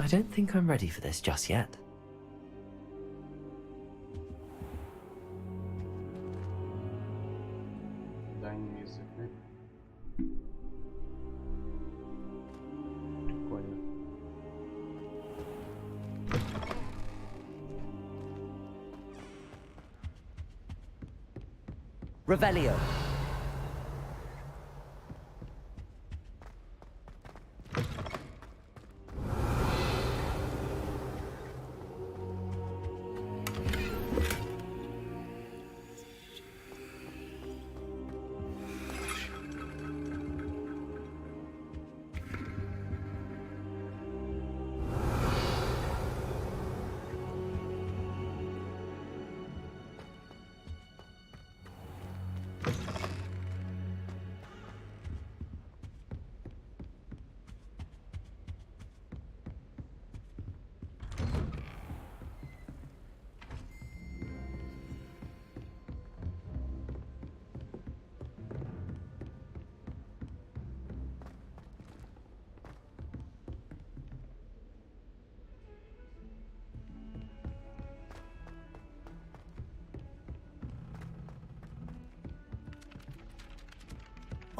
I don't think I'm ready for this just yet. Да, не язык. Прикольно. Revelio.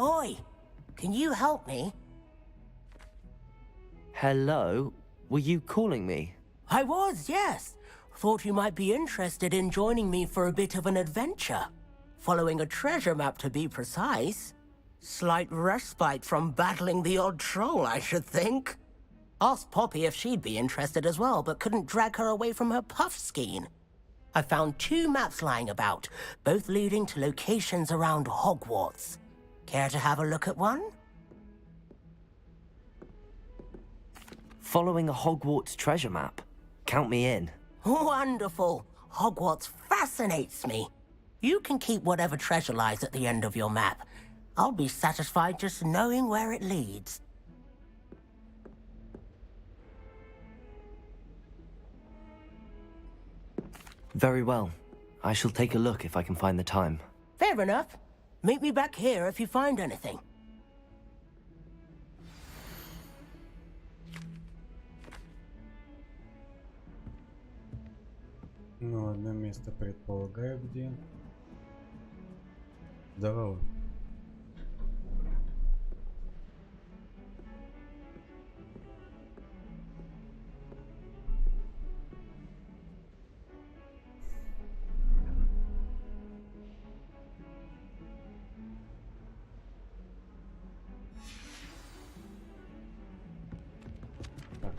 Oi, can you help me? Hello? Were you calling me? I was, yes. Thought you might be interested in joining me for a bit of an adventure. Following a treasure map, to be precise. Slight respite from battling the odd troll, I should think. Asked Poppy if she'd be interested as well, but couldn't drag her away from her puff skein. I found 2 maps lying about, both leading to locations around Hogwarts. Care to have a look at one? Following a Hogwarts treasure map. Count me in. Wonderful. Hogwarts fascinates me. You can keep whatever treasure lies at the end of your map. I'll be satisfied just knowing where it leads. Very well. I shall take a look if I can find the time. Fair enough. Meet me back here if you find anything. Ну, одно место предполагаю, где. Здарова. Так.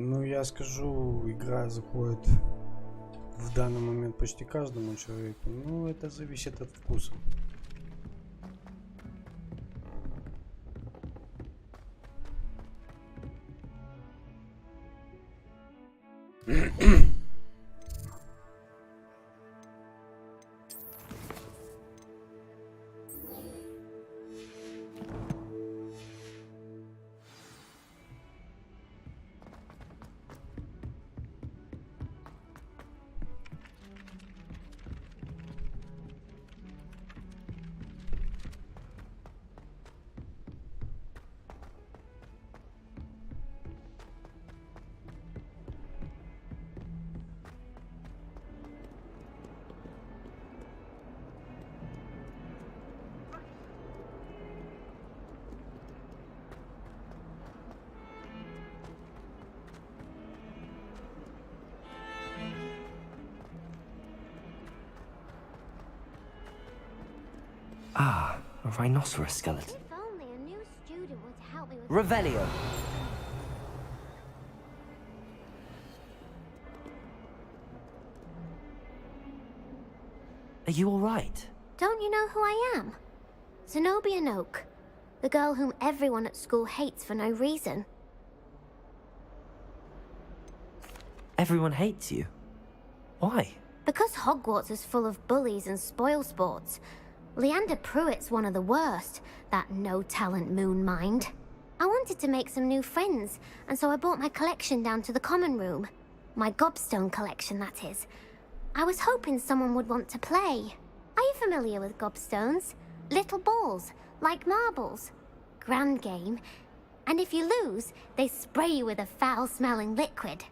Ну, я скажу, игра заходит в данный момент почти каждому человеку. Ну, это зависит от вкуса. Ah, a rhinoceros skeleton. If only a new student would help me with Revelio. Are you all right? Don't you know who I am? Zenobia Noak, the girl whom everyone at school hates for no reason. Everyone hates you. Why? Because Hogwarts is full of bullies and spoilsports, Leander Pruitt's one of the worst, that no-talent moon mind. I wanted to make some new friends, and so I brought my collection down to the common room. My gobstone collection, that is. I was hoping someone would want to play. Are you familiar with gobstones? Little balls, like marbles. Grand game. And if you lose, they spray you with a foul-smelling liquid.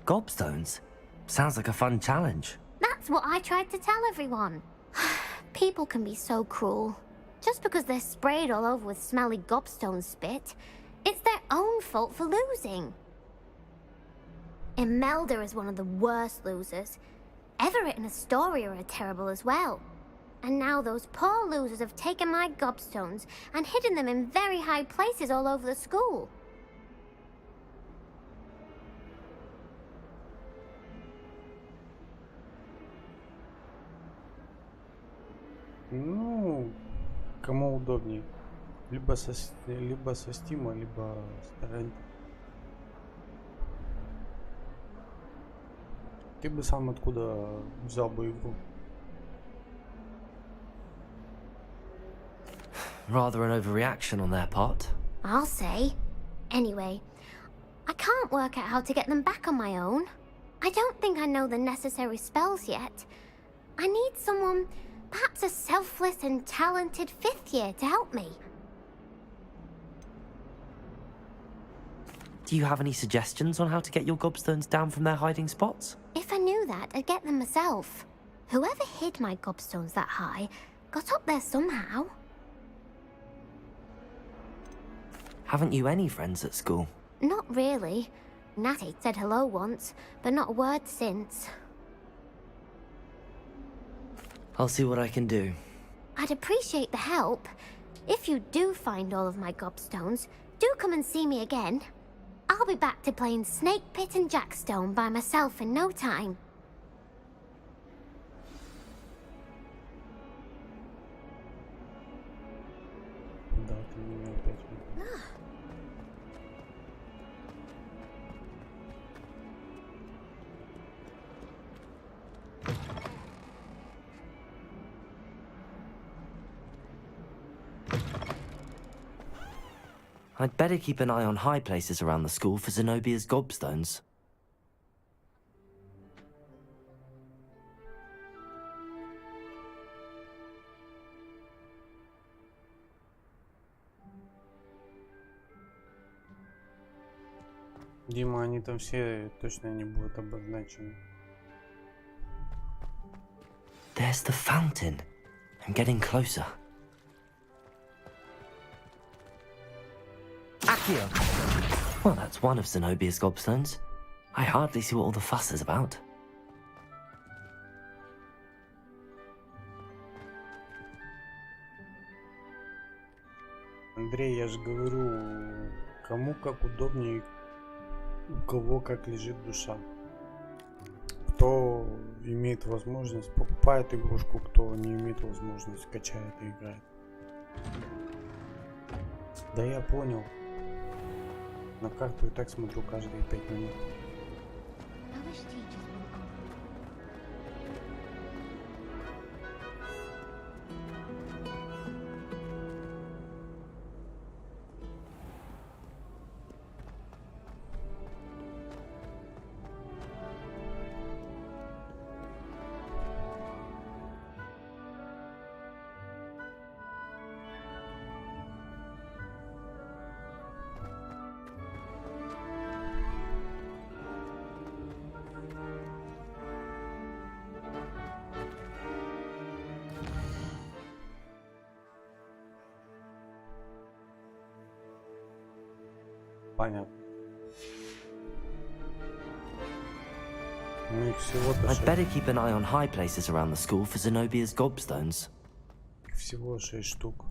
Gobstones? Sounds like a fun challenge. That's what I tried to tell everyone. People can be so cruel. Just because they're sprayed all over with smelly gobstone spit, it's their own fault for losing. Imelda is one of the worst losers. Everett and Astoria are terrible as well. And now those poor losers have taken my gobstones and hidden them in very high places all over the school. Ну, кому удобнее. Либо со Стима, либо с торрента. Ты бы сам откуда взял бы игру? Rather an overreaction on their part. I'll say. Anyway, I can't work out how to get them back on my own. I don't think I know the necessary spells yet. I need someone, perhaps a selfless and talented 5th year to help me. Do you have any suggestions on how to get your gobstones down from their hiding spots? If I knew that, I'd get them myself. Whoever hid my gobstones that high got up there somehow. Haven't you any friends at school? Not really. Natty said hello once, but not a word since. I'll see what I can do. I'd appreciate the help. If you do find all of my gobstones, do come and see me again. I'll be back to playing Snake Pit and Jackstone by myself in no time. Да, ты меня опять видишь. I'd better keep an eye on high places around the school for Zenobia's gobstones. Дима, они там все точно не будут обозначены. There's the fountain. I'm getting closer. Accio! Well, that's one of Zenobia's gobstones. I hardly see what all the fuss is about. Андрей, я же говорю, кому как удобнее, у кого как лежит душа. Кто имеет возможность, покупает игрушку, кто не имеет возможности, качает и играет. Да я понял. На карту и так смотрю каждые 5 минут. Понятно. Ну их всего-то I'd better keep an eye on high places around the school for Zenobia's gobstones. всего 6 штук.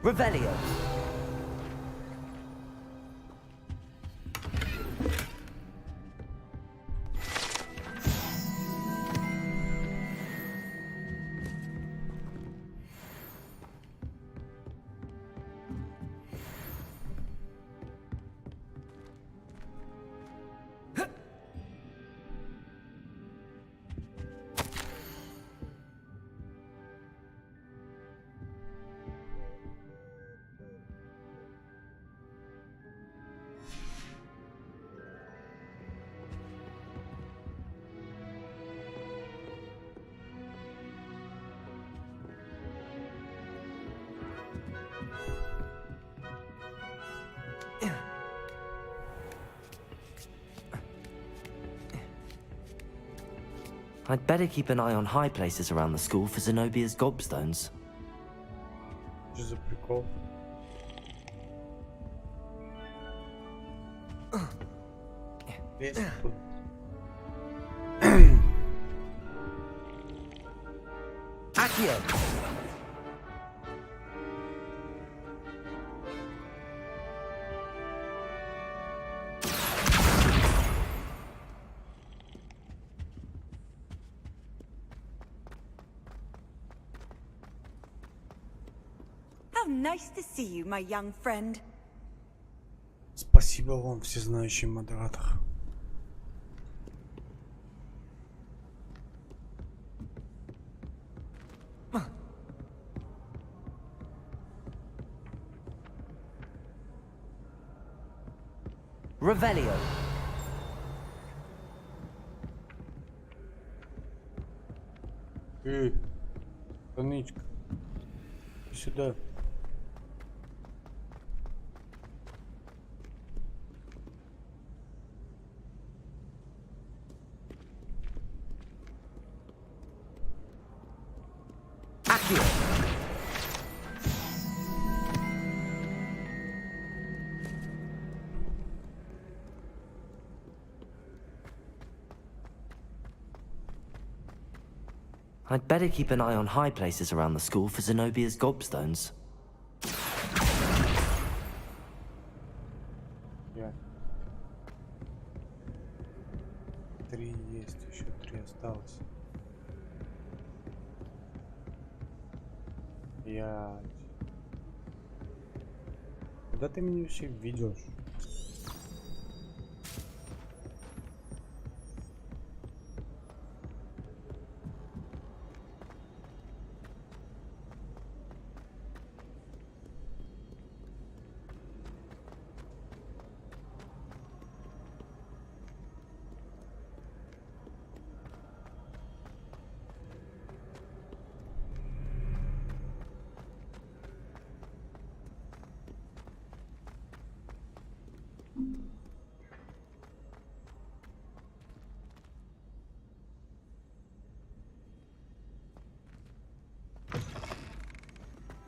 Revelio! I'd better keep an eye on high places around the school for Zenobia's gobstones. Что за прикол? Есть тут. Accio! How nice to see you, my young friend. Спасибо вам, всезнающий модератор. Revelio. Конычка. Иди сюда. Accio. I'd better keep an eye on high places around the school for Zenobia's gobstones. Я. 3 есть, еще 3 осталось. 5. Куда ты меня вообще ведешь?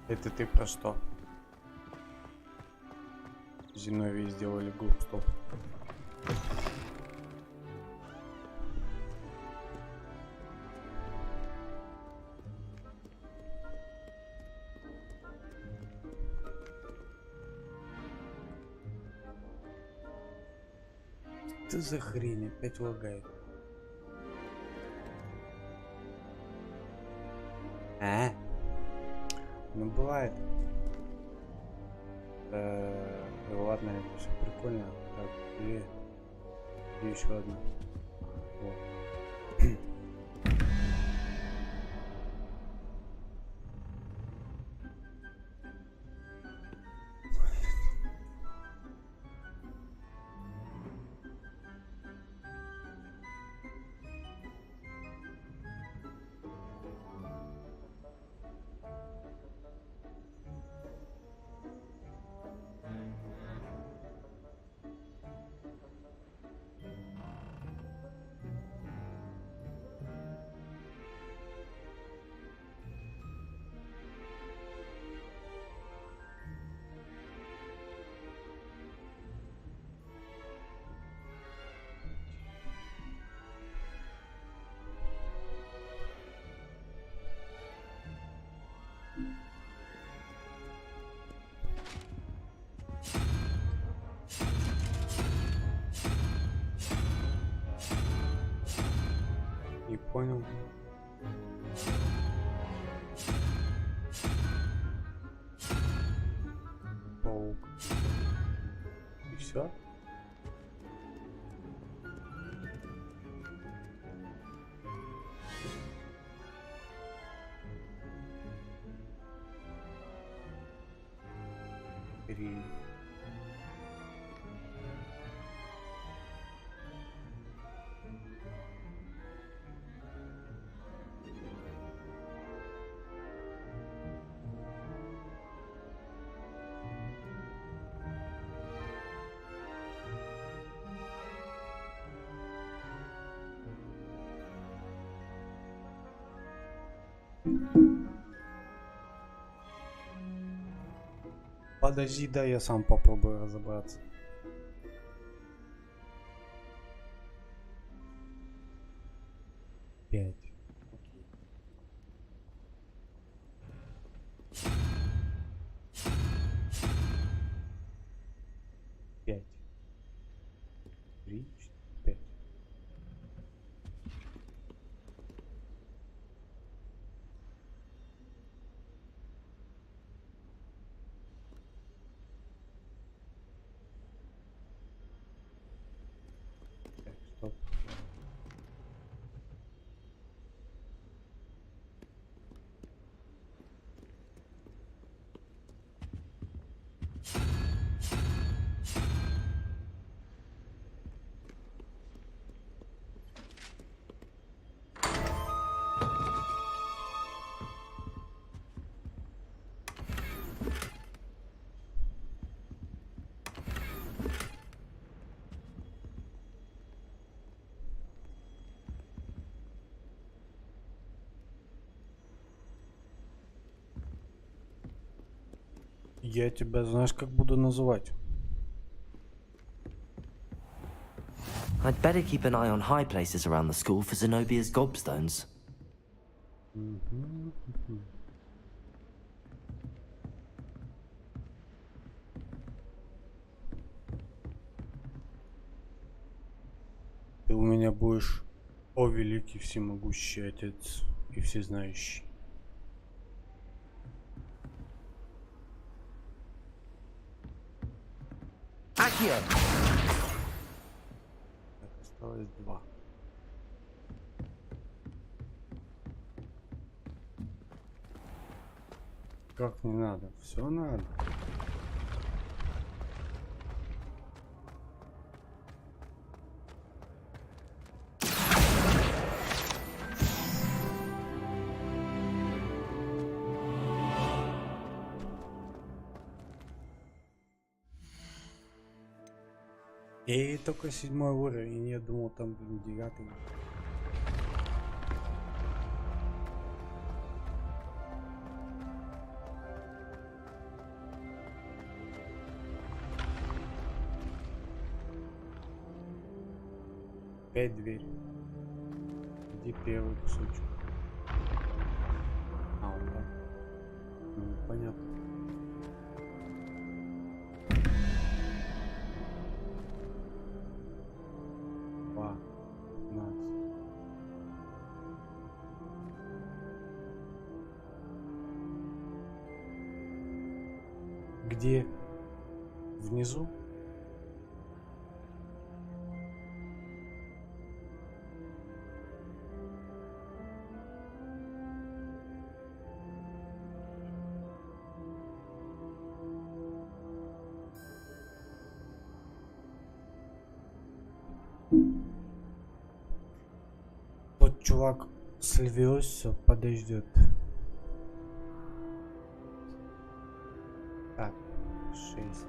Это ты про что? Зиновии сделали группу, стоп. Что за хрень? Опять лагает. Ну бывает. Ладно, это все прикольно. Так, и еще одна. Вот. Не понял. Паук. И все? Три. Подожди, да я сам попробую разобраться. Пять. Пять. 3, 4, 5. Так, стоп. Я тебя, знаешь, как буду называть? I'd better keep an eye on high places around the school for Zenobia's gobstones. Ты у меня будешь, о великий всемогущий Отец и всезнающий. Accio! Так, осталось 2. Как не надо? Все надо. И только 7 уровень, я думал там, блин, 9. Опять дверь. Где первый кусочек? А, вот так. Ну, понятно. Где? Внизу? Тот чувак с Львиоса подождет. Так, 6.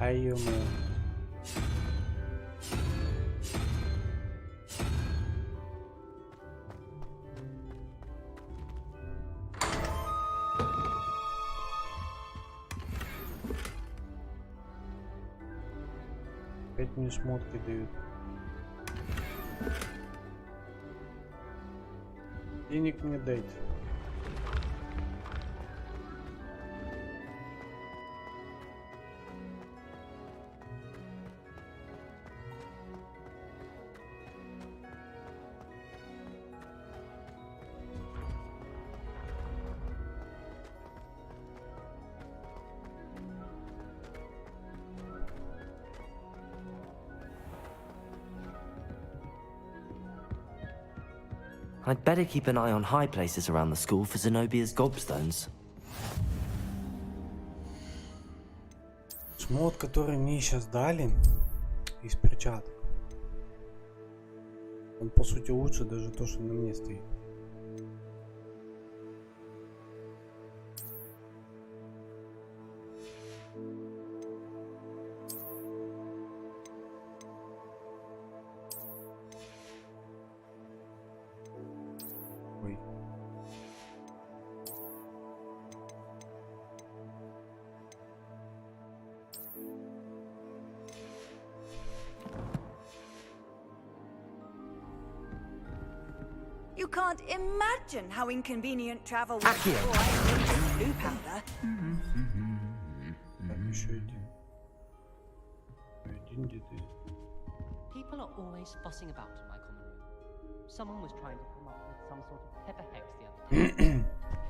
Ай, ё-моё. Опять мне шмотки дают. Денег мне дайте. I'd better keep an eye on high places around the school for Zenobia's gobstones. Шмот, который мне сейчас дали из перчаток, он по сути лучше даже то, что на мне стоит. Ой. You can't imagine how inconvenient travel was Accio. before I invented blue powder. Так, еще один. Один где-то. People are always fussing about in my common room. Someone was trying to come up with some sort of pepper hex the other day. You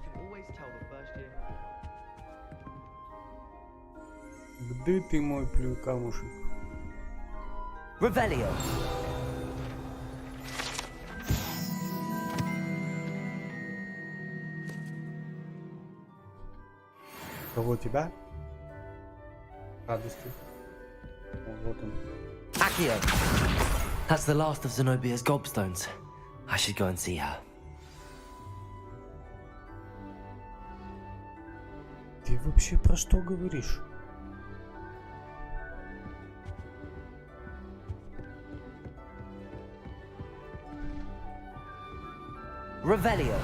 can always tell the first year. Где ты, мой камушек? Revelio. Кого, тебя? Радости. О, вот он. Accio. That's the last of Zenobia's gobstones. I should go and see her. Ты вообще про что говоришь? Revelio.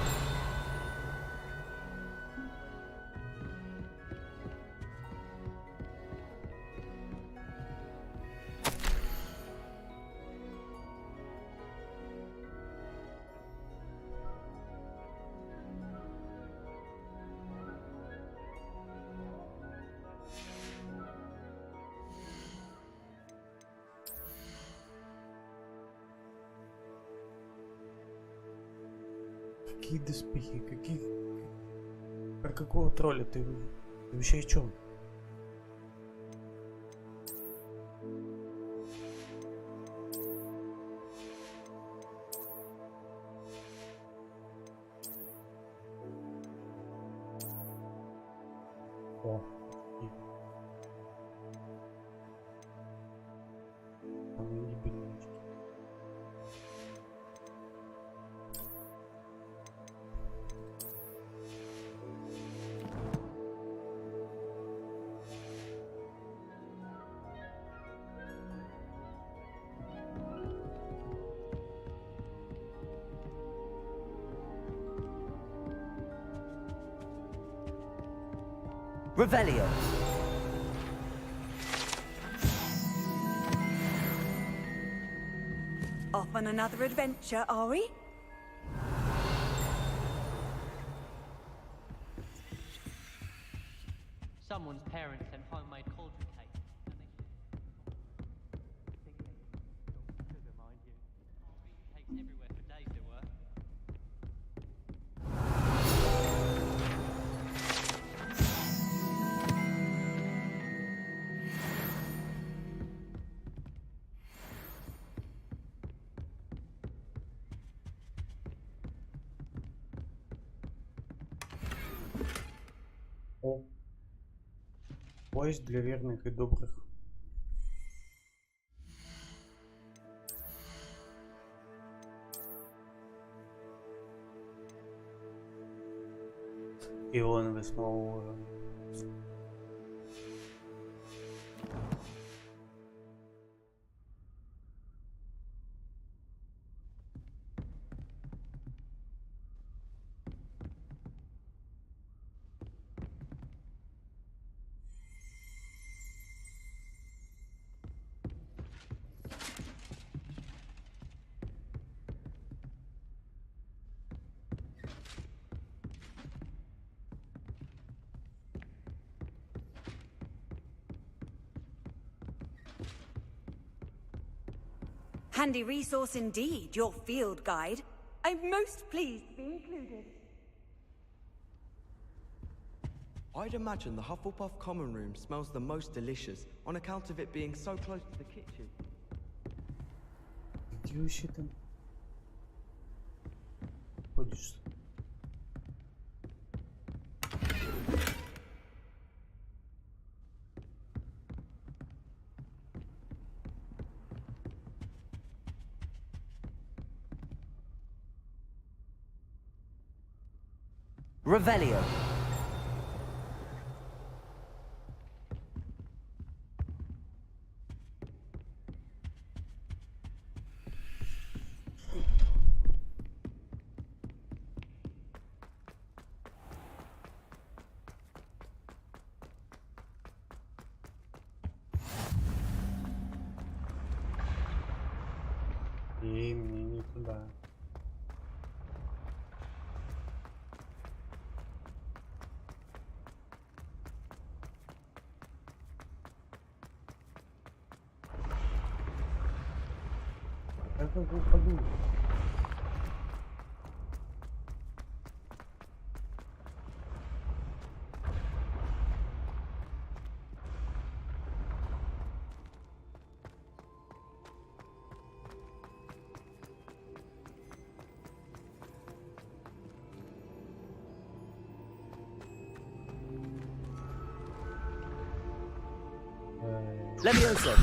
Какие доспехи? Какие... Про какого тролля ты вообще о чем? О. Revelio. Off on another adventure, are we? Someone's parents sent homemade cauldron cake, and they sugar, mind you. Cakes everywhere for days there were. О. Поезд для верных и добрых. И он 8-го уровня. Handy resource indeed, your field guide. I'm most pleased to be included. I'd imagine the Hufflepuff common room smells the most delicious on account of it being so close to the kitchen. Где вообще там? количество. Revelio. И мне не туда. Как я упаду? Leviosa.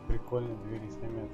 Прикольно, двери сломят.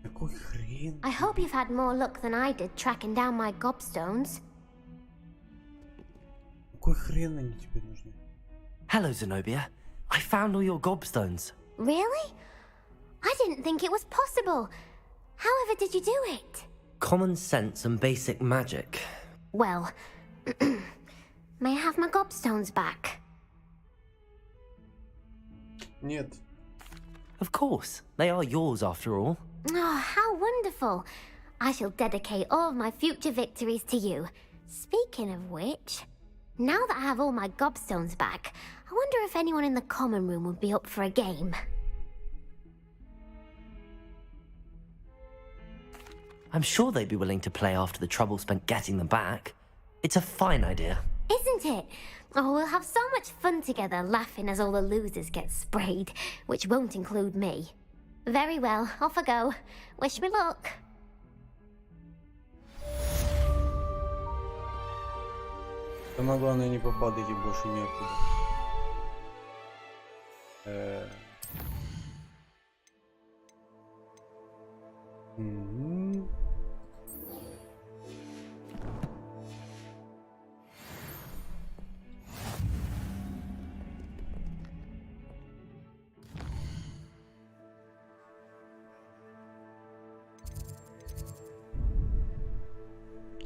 Какой хрен? I hope you've had more luck than I did tracking down my gobstones. Какой хрен они тебе нужны? Hello, Zenobia. I found all your gobstones. Really? I didn't think it was possible. However did you do it? Common sense and basic magic. Well, may I have my gobstones back? Нет. Of course. They are yours after all. Oh, how wonderful. I shall dedicate all of my future victories to you. Speaking of which, now that I have all my gobstones back, I wonder if anyone in the common room would be up for a game. I'm sure they'd be willing to play after the trouble spent getting them back. It's a fine idea. Isn't it? Oh, we'll have so much fun together laughing as all the losers get sprayed, which won't include me. Very well, off I go. Wish me luck. Самое главное не попадать и больше некуда.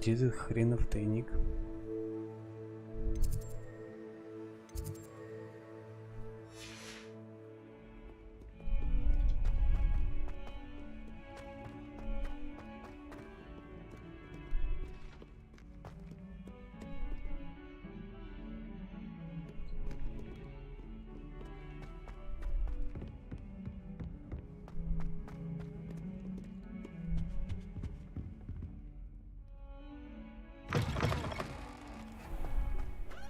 Где этот хренов тайник?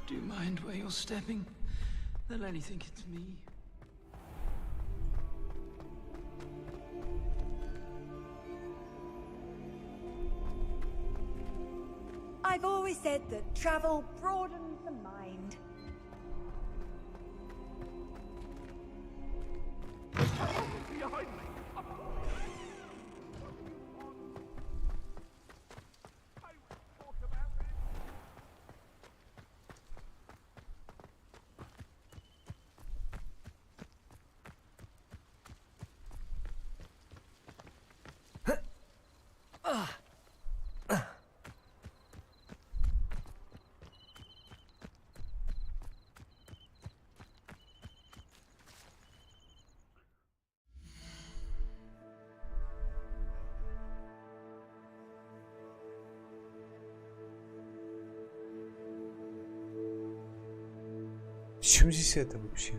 Do you mind where you're stepping? They'll only think it's me. I've always said that travel broadens the mind. Behind me! С чем здесь это вообще?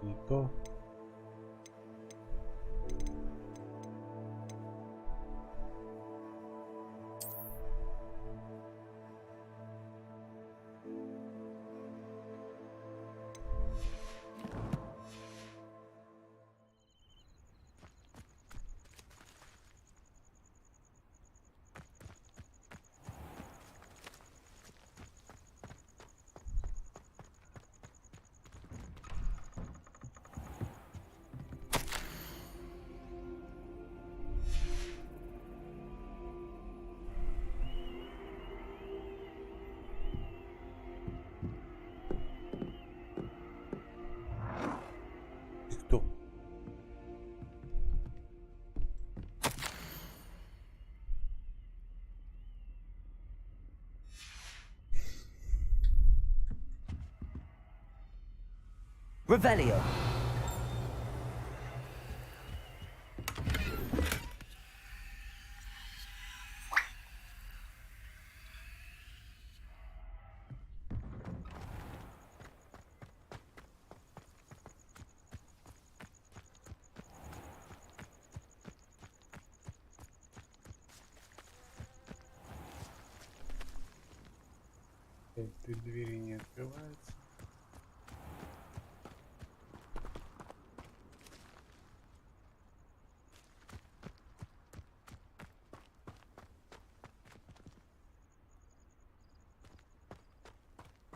Не то. Кто? Revelio. Этой двери не открывается.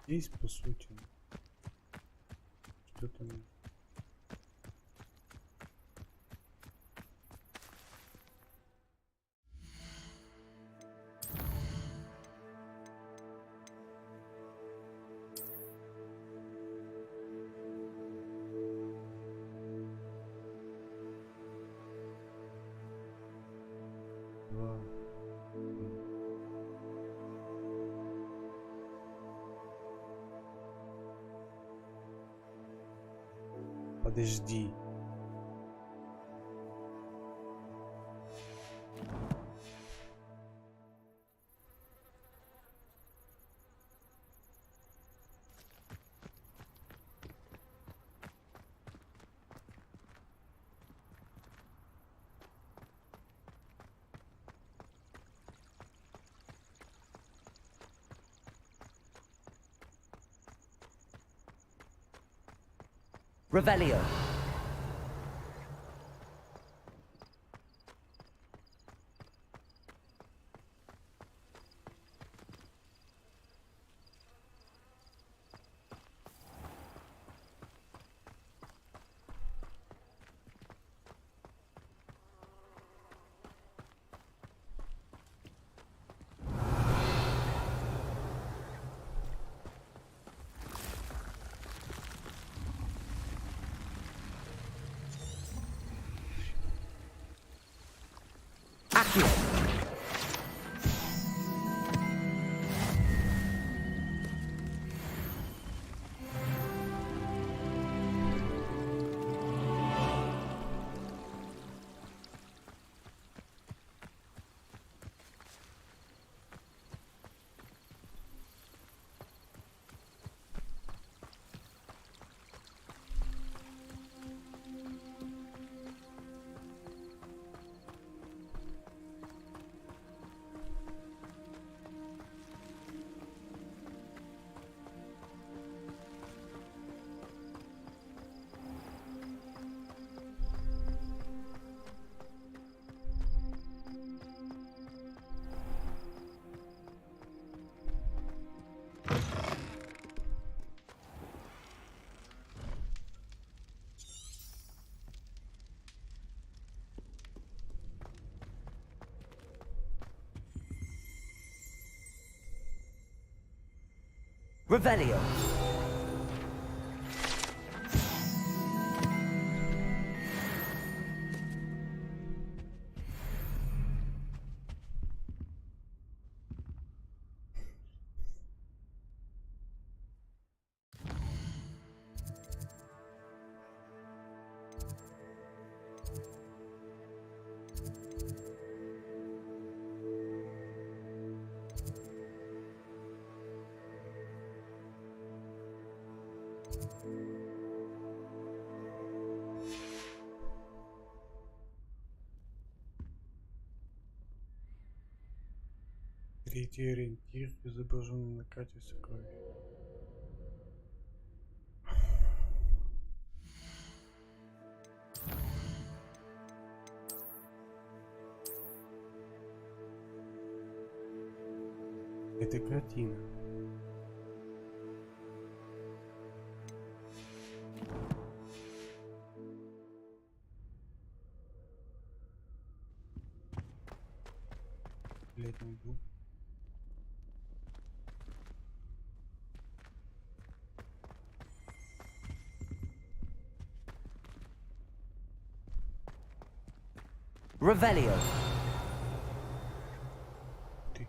Здесь, по сути, что-то... Два. Подожди. Revelio. Accio. Revelio. Третий ориентир, изображенный на карте сокровищ. Это картина. Летний дуб. Revelio. Три.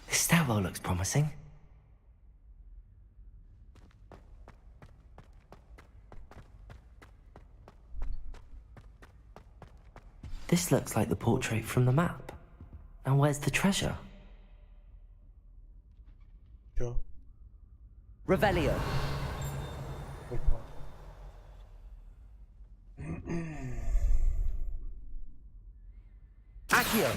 This stairwell looks promising. This looks like the portrait from the map. Now where's the treasure? Чё? Revelio. Опа. Accio.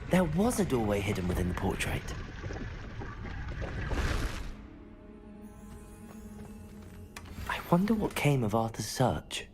There was a doorway hidden within the portrait. I wonder what came of Arthur's search.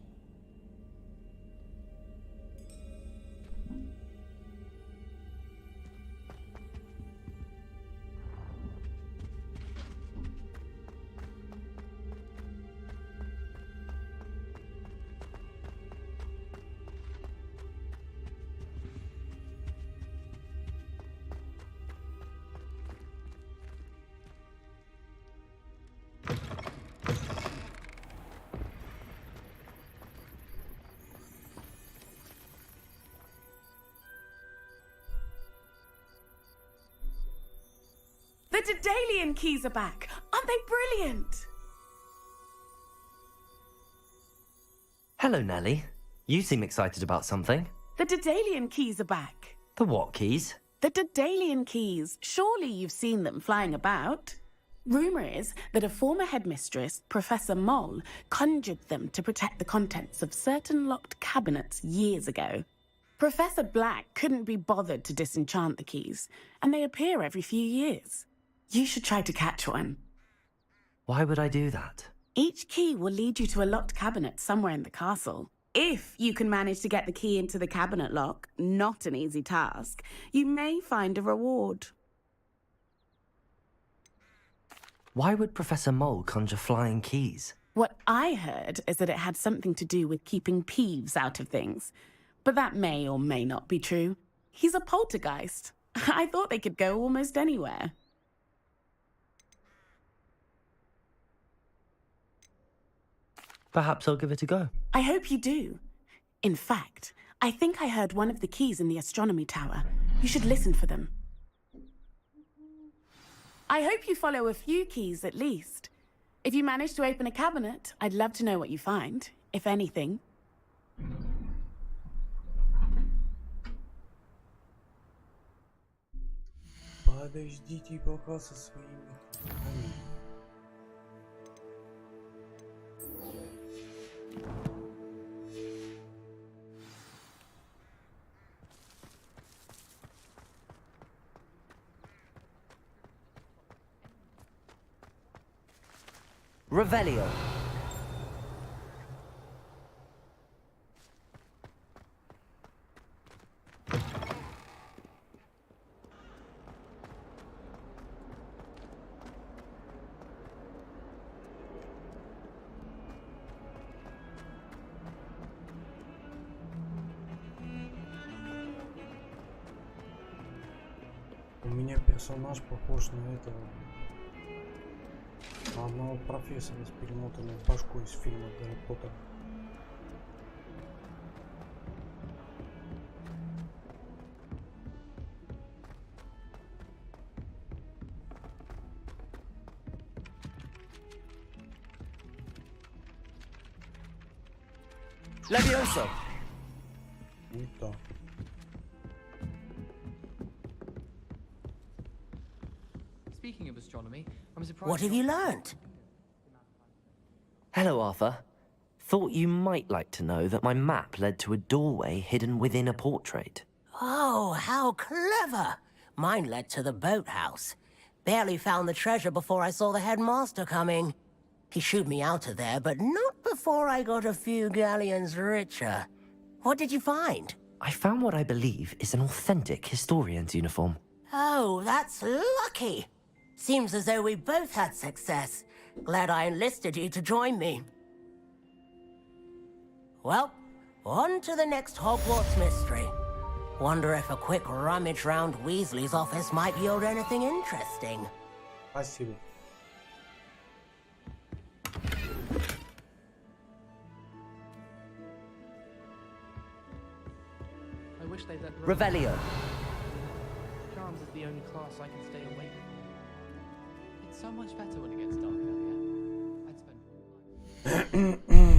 The Daedalian keys are back. Aren't they brilliant? Hello, Nellie. You seem excited about something. The Daedalian keys are back. The what keys? The Daedalian keys. Surely you've seen them flying about. Rumour is that a former headmistress, Professor Moll, conjured them to protect the contents of certain locked cabinets years ago. Professor Black couldn't be bothered to disenchant the keys, and they appear every few years. You should try to catch one. Why would I do that? Each key will lead you to a locked cabinet somewhere in the castle. If you can manage to get the key into the cabinet lock, not an easy task, you may find a reward. Why would Professor Mole conjure flying keys? What I heard is that it had something to do with keeping Peeves out of things. But that may or may not be true. He's a poltergeist. I thought they could go almost anywhere. Perhaps I'll give it a go. I hope you do. In fact, I think I heard one of the keys in the astronomy tower. You should listen for them. I hope you follow a few keys at least. If you manage to open a cabinet, I'd love to know what you find, if anything. Подождите пока со своими. Revelio. У меня персонаж похож на этого. Одного профессора с перемотанной башкой из фильма Гарри Поттера. Levioso. Не то. Speaking of astronomy, I'm surprised. What have you learnt? Hello, Arthur. Thought you might like to know that my map led to a doorway hidden within a portrait. Oh, how clever! Mine led to the boathouse. Barely found the treasure before I saw the headmaster coming. He shooed me out of there, but not before I got a few galleons richer. What did you find? I found what I believe is an authentic historian's uniform. Oh, that's lucky. Seems as though we both had success. Glad I enlisted you to join me. Well, on to the next Hogwarts mystery. Wonder if a quick rummage round Weasley's office might yield anything interesting. Спасибо. I wish they'd let Revelio. Charms is the only class I can stay awake from. It's so much better when it gets dark earlier. I'd spend all night.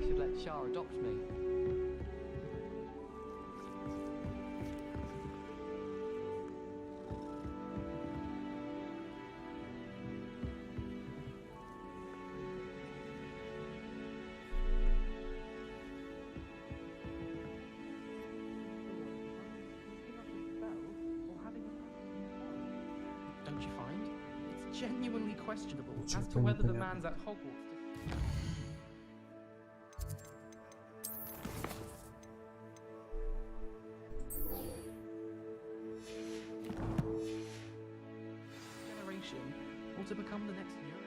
should let Shah adopt me. Don't you find? It's genuinely questionable as to whether the man's at Hogwarts. Generation or to become the next Europe.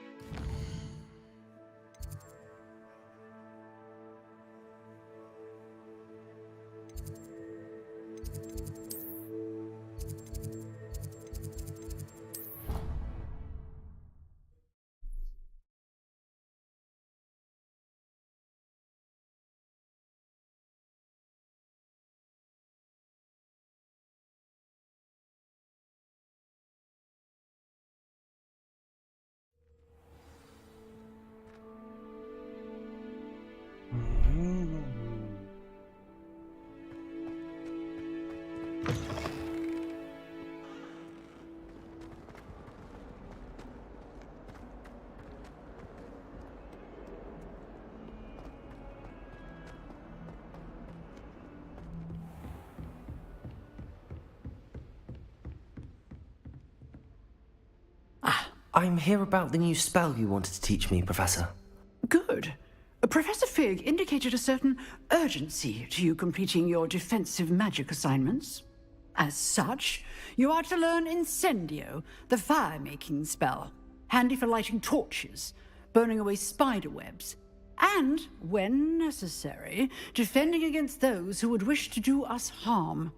I'm here about the new spell you wanted to teach me, Professor. Good. Professor Fig indicated a certain urgency to you completing your defensive magic assignments. As such, you are to learn Incendio, the fire-making spell, handy for lighting torches, burning away spider webs, and, when necessary, defending against those who would wish to do us harm.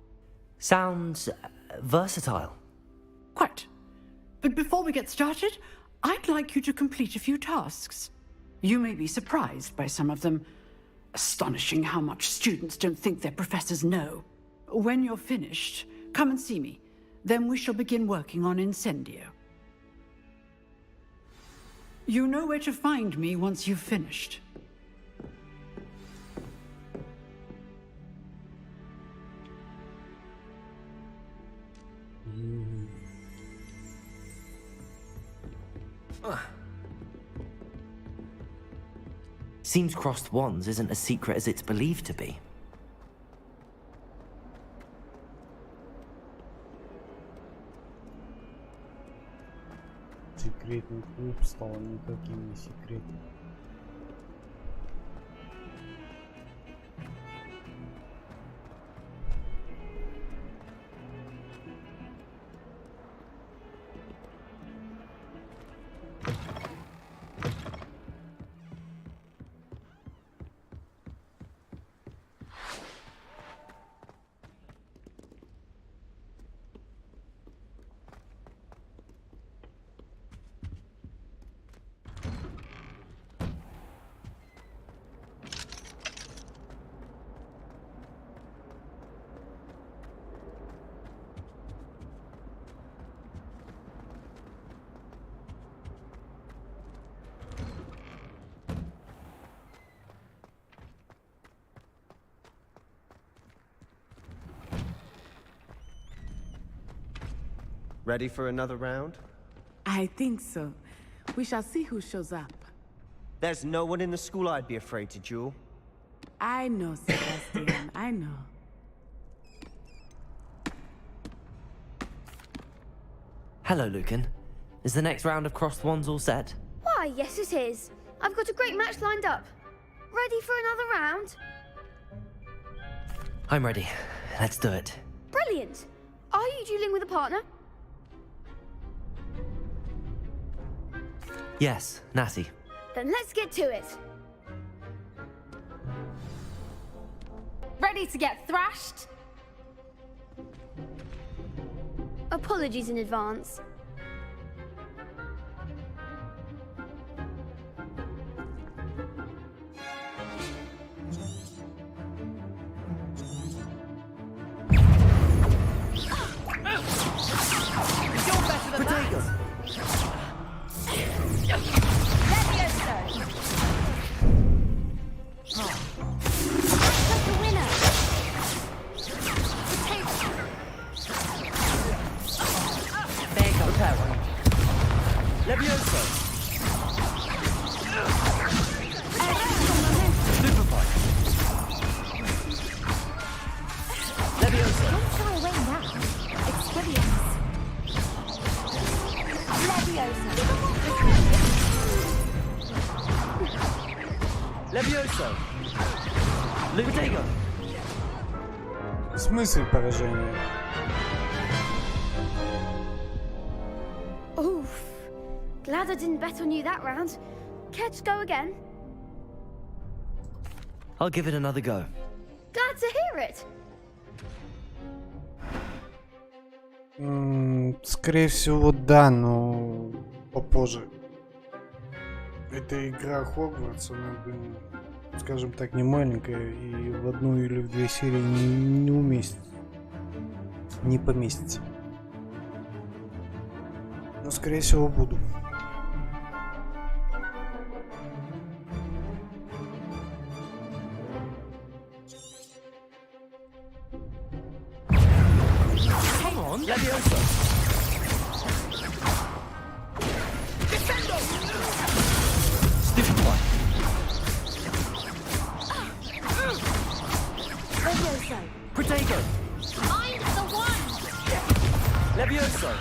Sounds versatile. Quite. But before we get started, I'd like you to complete a few tasks. You may be surprised by some of them. Astonishing how much students don't think their professors know. When you're finished, come and see me. Then we shall begin working on Incendio. You know where to find me once you've finished. Seems crossed wands isn't as secret as it's believed to be. Секретный клуб стал никаким не секретным. Ready for another round? I think so. We shall see who shows up. There's no one in the school I'd be afraid to duel. I know, Sebastian. I know. Hello, Lucan. Is the next round of crossed wands all set? Why, yes it is. I've got a great match lined up. Ready for another round? I'm ready. Let's do it. Brilliant. Are you dueling with a partner? Yes, Natty. Then let's get to it. Ready to get thrashed? Apologies in advance. You're better than that. Levioso. Levioso. Lutego. Смысл поражения? Oof. Glad I didn't bet on you that round. Care to go again? I'll give it another go. Glad to hear it. Скорее всего, да, но попозже. Эта игра Хогвартс, она, скажем так, не маленькая, и в одну или в две серии не уместится. Не поместится. Но, скорее всего, буду. Levioso. Stupid one. Levioso. Protego. I'm the one. Levioso.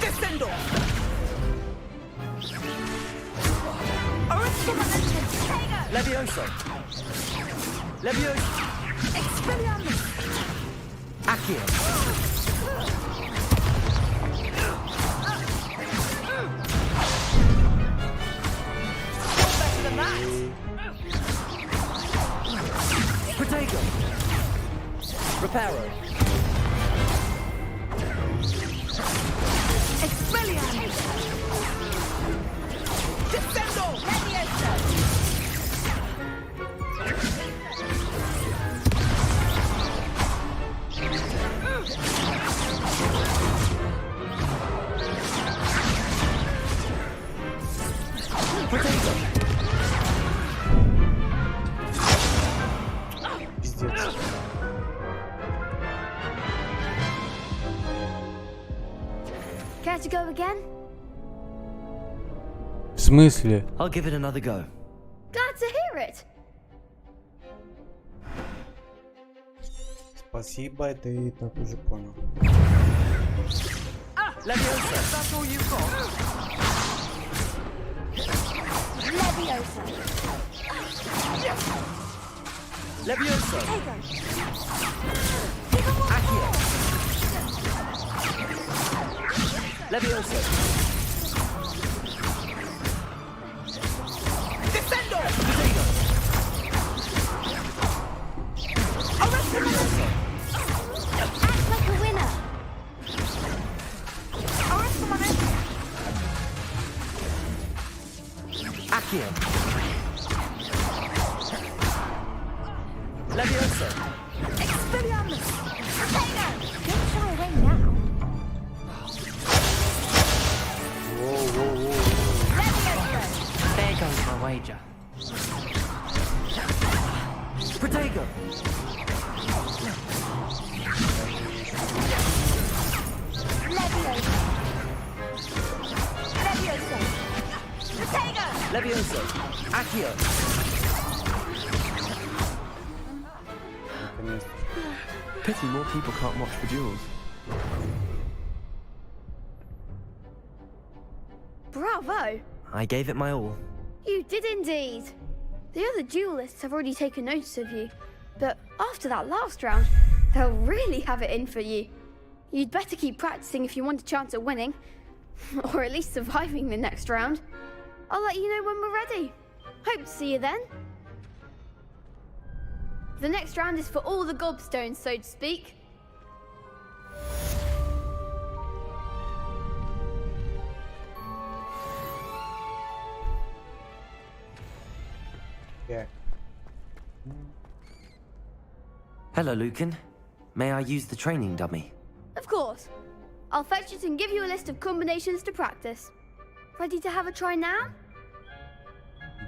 Descendo. Levioso. Levioso. Expelliarmus. Accio. Better than that. Protego. Reparo. Expelliarmus. Descendo. Levioso. Protego. Пиздец. Care to go again? В смысле? I'll give it another go. Glad to hear it. Спасибо, это я и так уже понял. Levioso. That's all you've got. Levioso. Levioso. Accio. Levioso. Descendo. Protego. Act like a winner. Accio. Levioso. Expelliarmus. Protego. Don't shy away now. Воу, воу, воу. Levioso. There goes my wager. Protego. Levioso. Levioso. Protego. Levioso. Accio. Наконец-то. Pity more people can't watch the duels. Bravo. I gave it my all. You did indeed. The other duelists have already taken notice of you, but after that last round, they'll really have it in for you. You'd better keep practicing if you want a chance at winning, or at least surviving the next round. I'll let you know when we're ready. Hope to see you then. The next round is for all the gobstones, so to speak. Yeah. Hello, Lucan. May I use the training dummy? Of course. I'll fetch it and give you a list of combinations to practice. Ready to have a try now?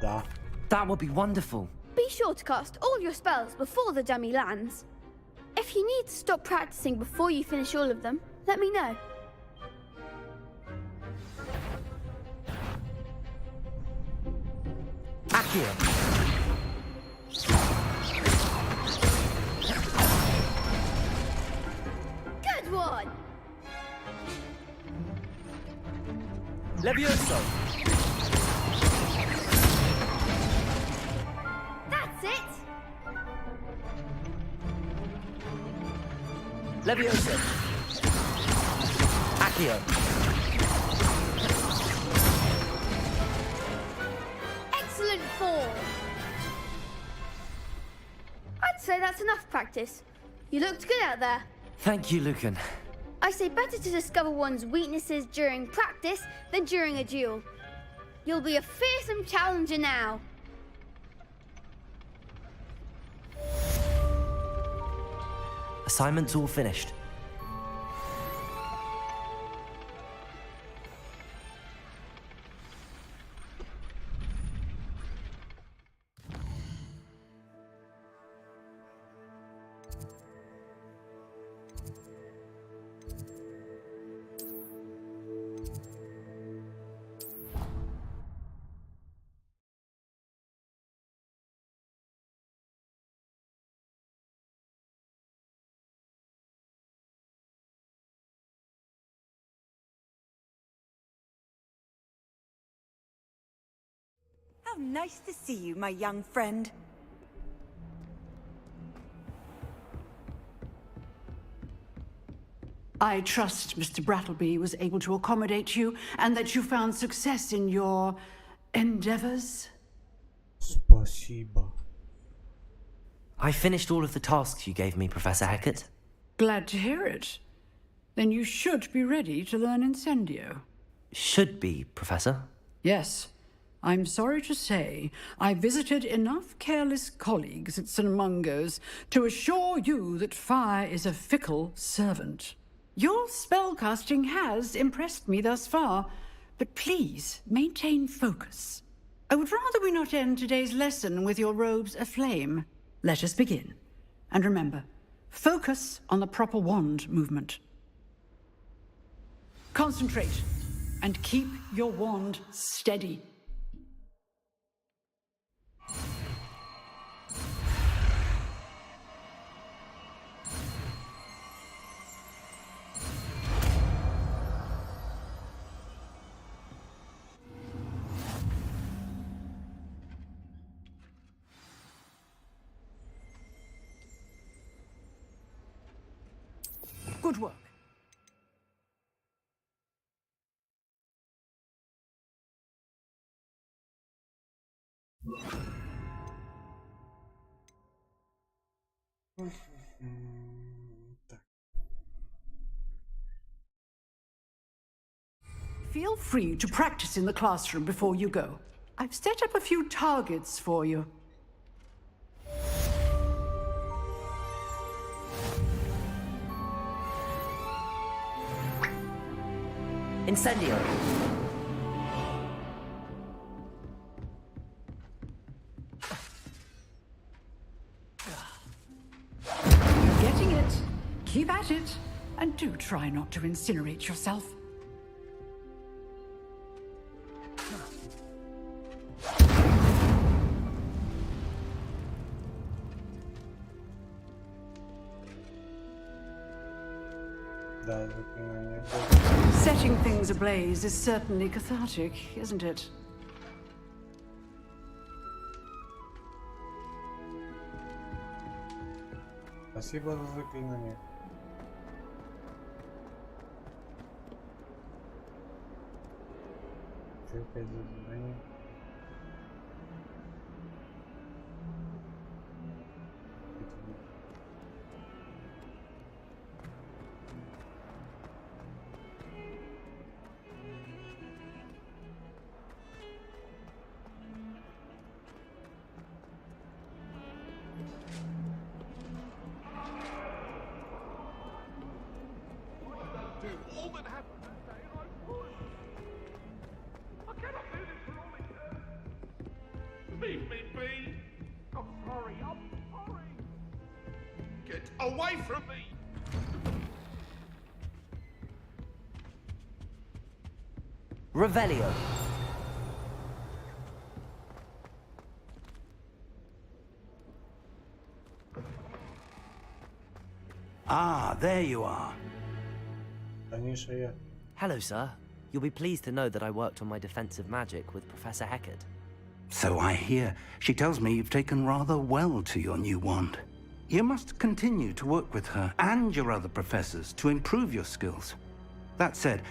Да. That would be wonderful. Be sure to cast all your spells before the dummy lands. If you need to stop practicing before you finish all of them, let me know. Accio. Good one! Levioso. Leviosa. Accio. Excellent form! I'd say that's enough practice. You looked good out there. Thank you, Lucan. I say better to discover one's weaknesses during practice than during a duel. You'll be a fearsome challenger now. Assignment's all finished. How nice to see you, my young friend. I trust Mr. Brattleby was able to accommodate you and that you found success in your endeavors. Спасибо. I finished all of the tasks you gave me, Professor Hecat. Glad to hear it. Then you should be ready to learn Incendio. Should be, Professor. Yes. I'm sorry to say, I visited enough careless colleagues at St. Mungo's to assure you that fire is a fickle servant. Your spellcasting has impressed me thus far, but please maintain focus. I would rather we not end today's lesson with your robes aflame. Let us begin. And remember, focus on the proper wand movement. Concentrate and keep your wand steady. Good work. Feel free to practice in the classroom before you go. I've set up a few targets for you. Incendio. You're getting it. Keep at it. And do try not to incinerate yourself. Setting things ablaze is certainly cathartic, isn't it? Спасибо за заклинание. Что опять за задание? Leave me be! I'm sorry, I'm sorry! Get away from me! Revelio. Ah, there you are. Hello, sir. You'll be pleased to know that I worked on my defensive magic with Professor Hecat. So I hear. She tells me you've taken rather well to your new wand. You must continue to work with her and your other professors to improve your skills. That said,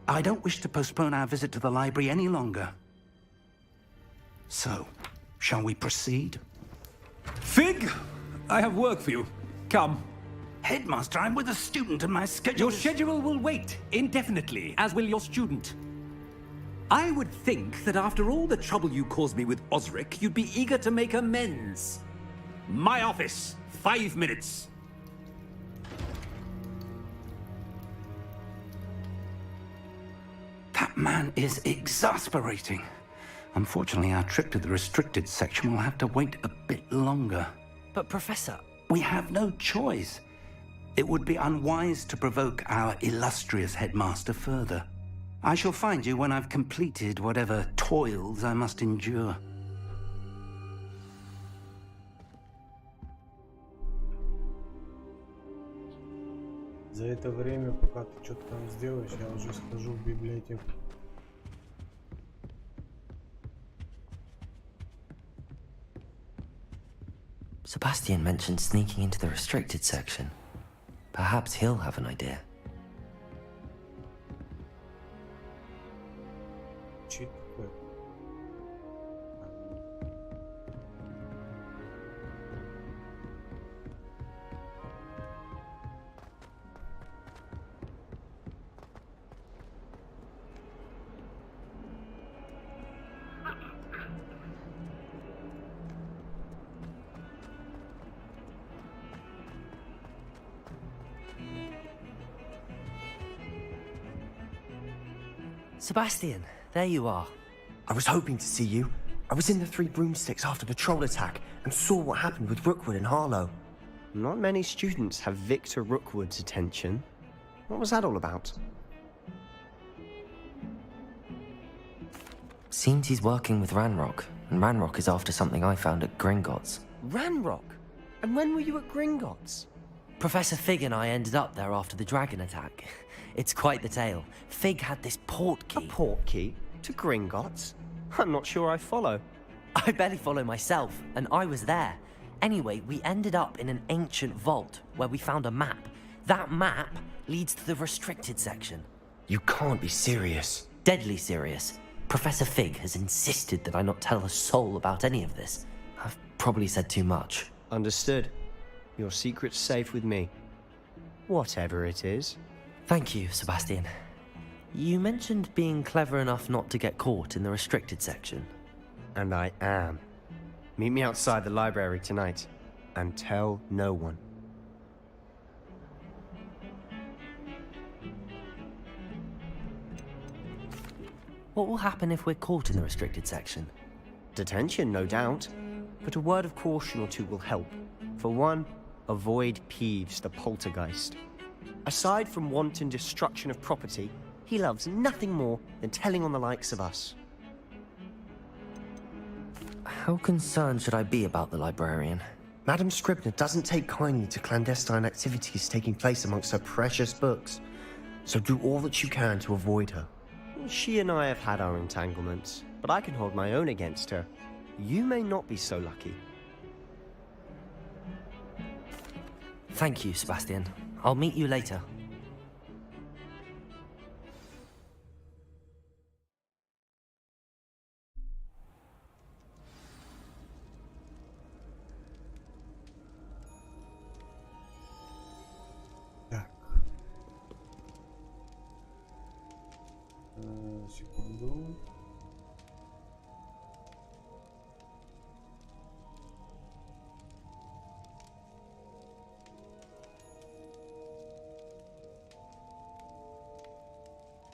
I don't wish to postpone our visit to the library any longer. So, shall we proceed? Fig, I have work for you. Come. Headmaster, I'm with a student and my schedule Your schedule will wait indefinitely, as will your student. I would think that after all the trouble you caused me with Osric, you'd be eager to make amends. My office, 5 minutes. That man is exasperating. Unfortunately, our trip to the restricted section will have to wait a bit longer. But Professor... We have no choice. It would be unwise to provoke our illustrious headmaster further. I shall find you when I've completed whatever toils I must endure. За это время, пока ты что-то там сделаешь, я уже схожу в библиотеку. Sebastian mentioned sneaking into the restricted section. Perhaps he'll have an idea. Чит такой. Sebastian, there you are. I was hoping to see you. I was in the Three Broomsticks after the troll attack and saw what happened with Rookwood and Harlow. Not many students have Victor Rookwood's attention. What was that all about? Seems he's working with Ranrock, and Ranrock is after something I found at Gringotts. Ranrock? And when were you at Gringotts? Professor Fig and I ended up there after the dragon attack. It's quite the tale. Fig had this port key. A port key? To Gringotts? I'm not sure I follow. I barely follow myself, and I was there. Anyway, we ended up in an ancient vault where we found a map. That map leads to the restricted section. You can't be serious. Deadly serious. Professor Fig has insisted that I not tell a soul about any of this. I've probably said too much. Understood. Your secret's safe with me. Whatever it is. Thank you, Sebastian. You mentioned being clever enough not to get caught in the restricted section. And I am. Meet me outside the library tonight, and tell no one. What will happen if we're caught in the restricted section? Detention, no doubt. But a word of caution or two will help. For one, avoid Peeves, the poltergeist. Aside from wanton destruction of property, he loves nothing more than telling on the likes of us. How concerned should I be about the librarian? Madam Scribner doesn't take kindly to clandestine activities taking place amongst her precious books, so do all that you can to avoid her. She and I have had our entanglements, but I can hold my own against her. You may not be so lucky. Thank you, Sebastian. I'll meet you later. Так. Секунду.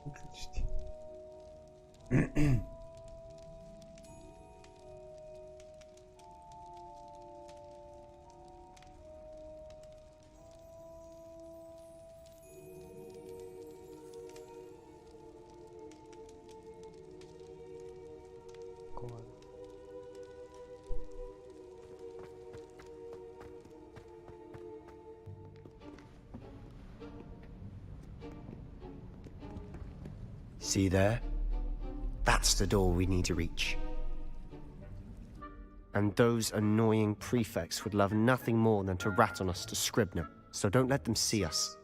Выключить. See there? That's the door we need to reach. And those annoying prefects would love nothing more than to rat on us to Scribner, so don't let them see us.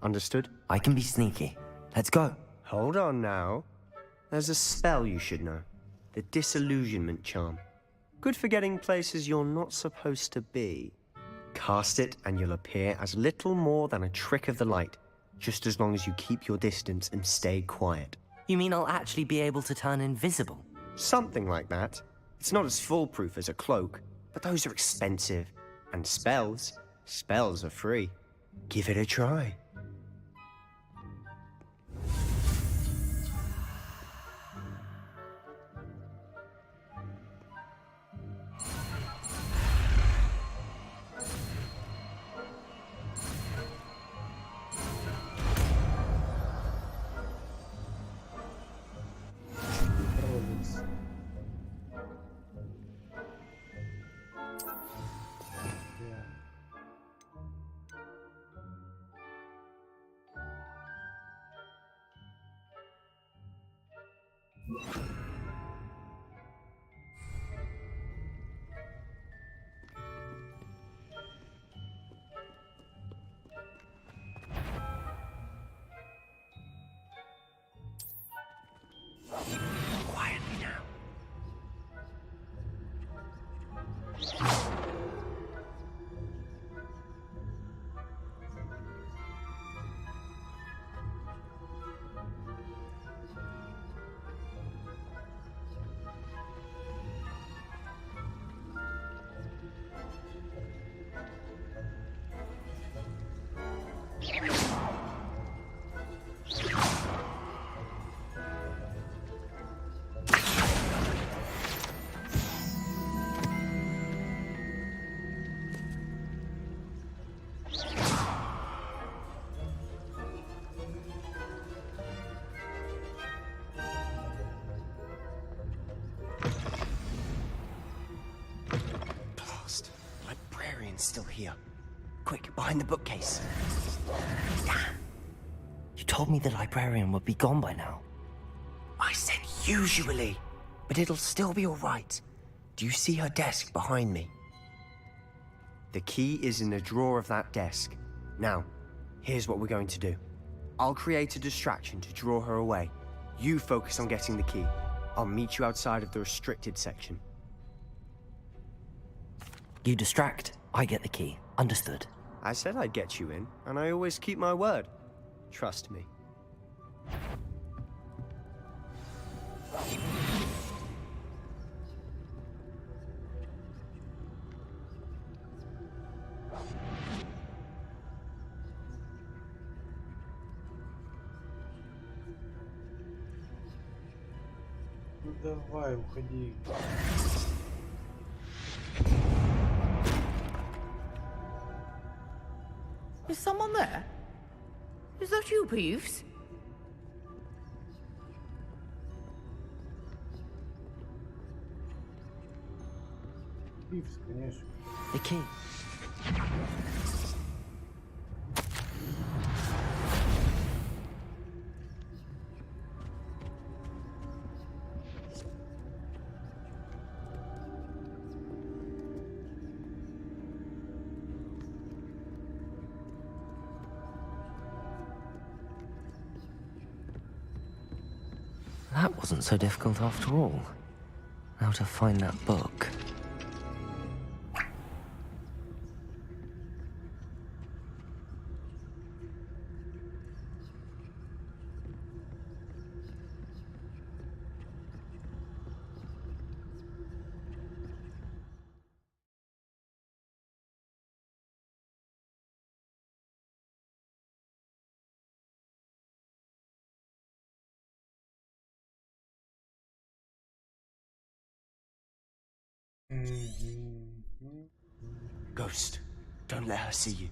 Understood? I can be sneaky. Let's go. Hold on now. There's a spell you should know. The disillusionment charm. Good for getting places you're not supposed to be. Cast it and you'll appear as little more than a trick of the light, just as long as you keep your distance and stay quiet. You mean I'll actually be able to turn invisible? Something like that. It's not as foolproof as a cloak, but those are expensive. And spells are free. Give it a try. Quietly now. Still here. Quick, behind the bookcase. Damn. You told me the librarian would be gone by now. I said usually, but it'll still be all right. Do you see her desk behind me? The key is in the drawer of that desk. Now, here's what we're going to do. I'll create a distraction to draw her away. You focus on getting the key. I'll meet you outside of the restricted section. You distract, I get the key. Understood. I said I'd get you in, and I always keep my word. Trust me. Ну давай, уходи. Is someone there? Is that you, Peeves? Пивс, конечно. The key. That wasn't so difficult after all. Now to find that book. Ghost, don't let her see you.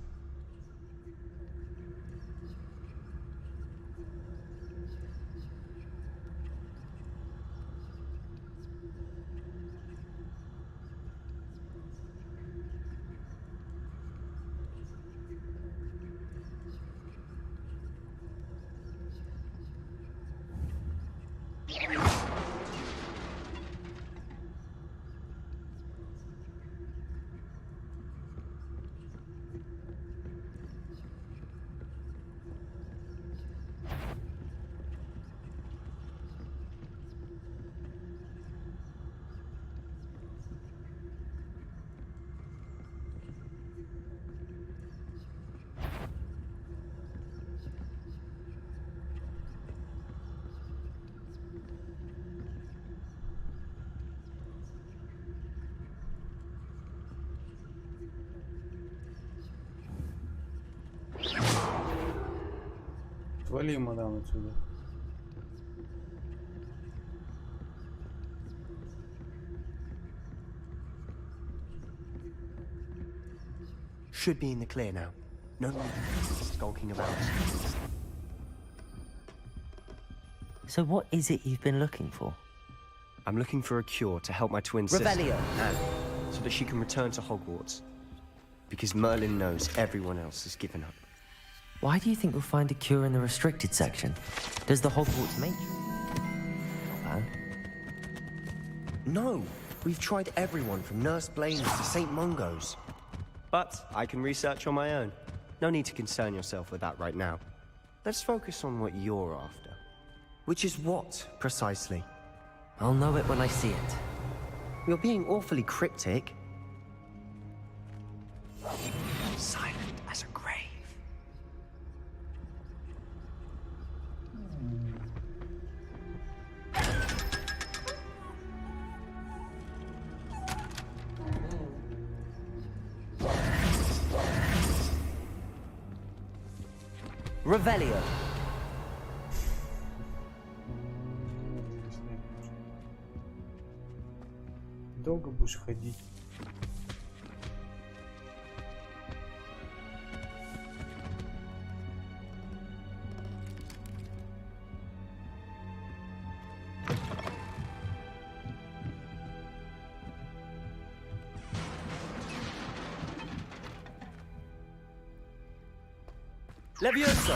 Вали, мадам, отсюда. Should be in the clear now. No more skulking around. So what is it you've been looking for? I'm looking for a cure to help my twin sister, Anne, so that she can return to Hogwarts. Because Merlin knows everyone else has given up. Why do you think we'll find a cure in the restricted section? Does the Hogwarts Matrix? Not bad. No, we've tried everyone from Nurse Blaine to St. Mungo's. But I can research on my own. No need to concern yourself with that right now. Let's focus on what you're after. Which is what, precisely? I'll know it when I see it. You're being awfully cryptic. Silent as a grave. Revelio. Долго будешь ходить? Levioso!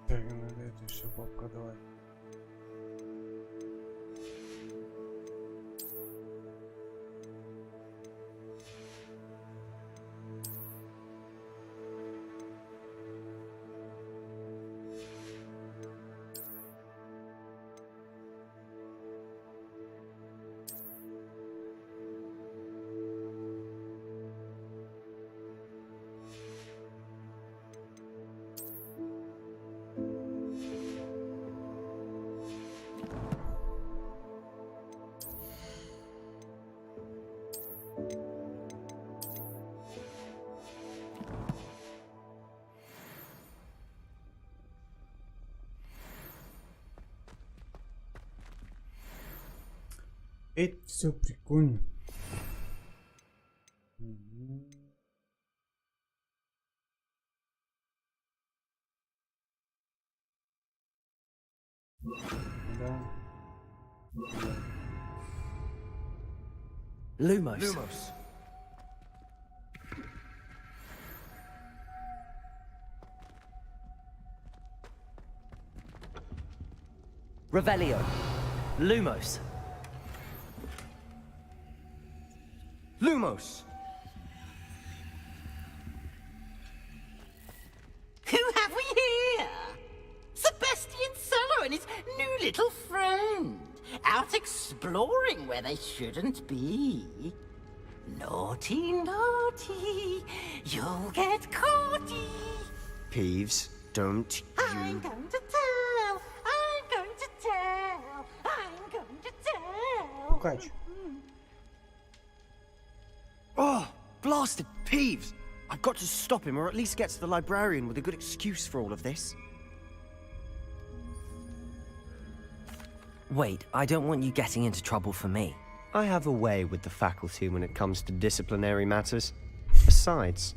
Так, надо это все пообкладывать. Это все прикольно. Да. Lumos. Revelio. Lumos. Lumos! Who have we here? Sebastian Seller and his new little friend. out exploring where they shouldn't be. Naughty, naughty, you'll get caughty. Peeves, don't I'm going to tell, I'm going to tell, I'm going to tell. Пукач. Oh, blasted Peeves! I've got to stop him, or at least get to the librarian with a good excuse for all of this. Wait, I don't want you getting into trouble for me. I have a way with the faculty when it comes to disciplinary matters. Besides,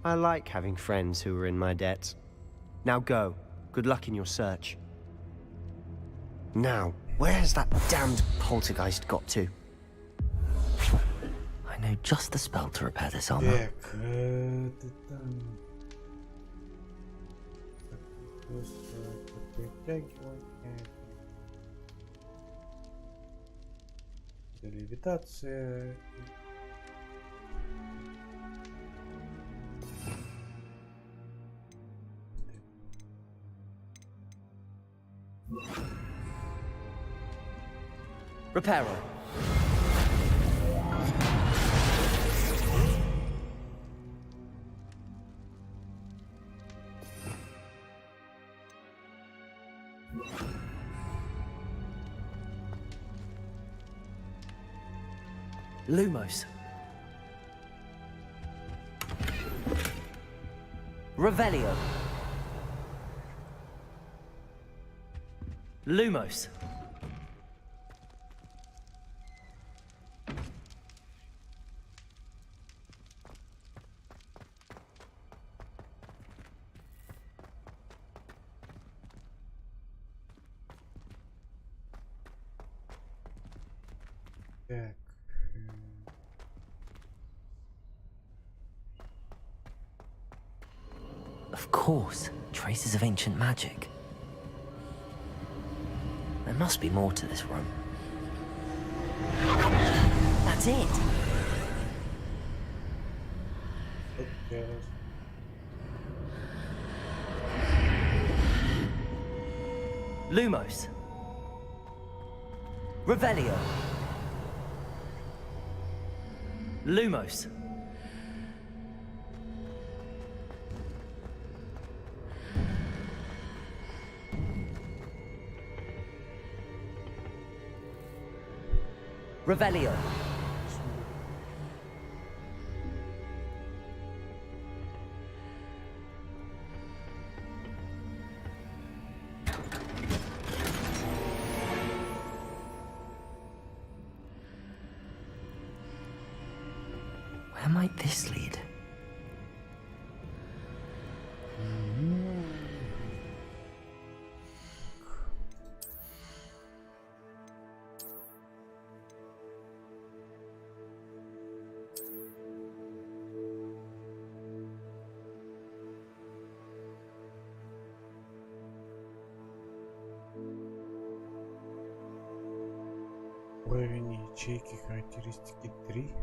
I like having friends who are in my debt. Now go. Good luck in your search. Now, where has that damned poltergeist got to? I know just the spell to repair this armor. Так, ты там... Левитация. Reparo. Lumos. Revelio. Lumos. Так. Of course, traces of ancient magic. There must be more to this room. That's it! Lumos. Revelio. Lumos. Revelio. Where might this lead? Уровень ячейки, характеристики 3.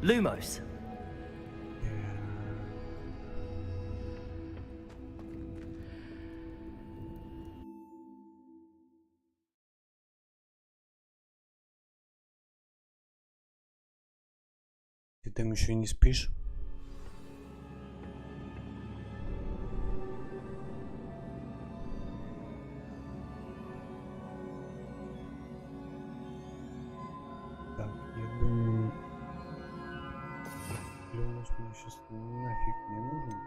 Lumos. Ты там еще не спишь? Так, я думаю, Леонус мне сейчас нафиг не нужен.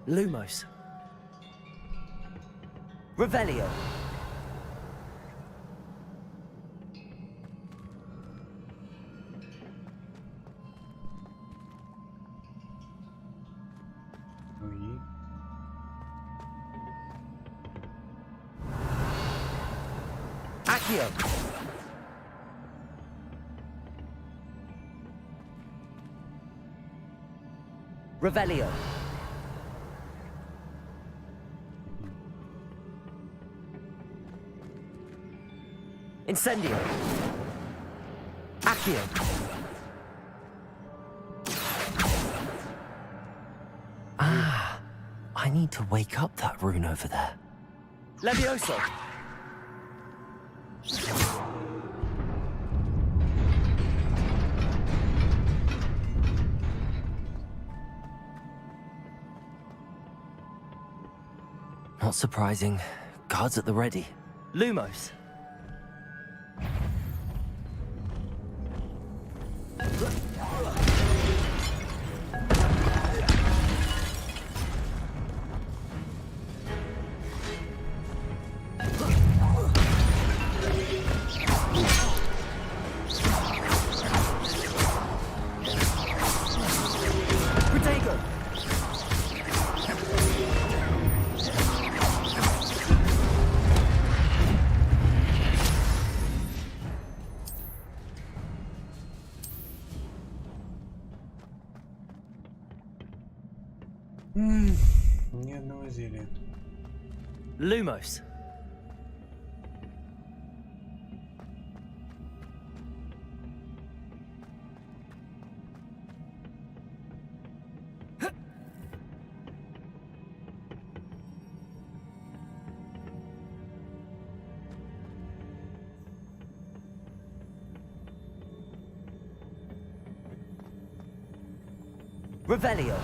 Lumos. Revelio. Accio. Revelio. Incendio. Accio. Ah, I need to wake up that rune over there. Levioso. Not surprising. Guards at the ready. Lumos. Ни одного зелья. Lumos. Revelio.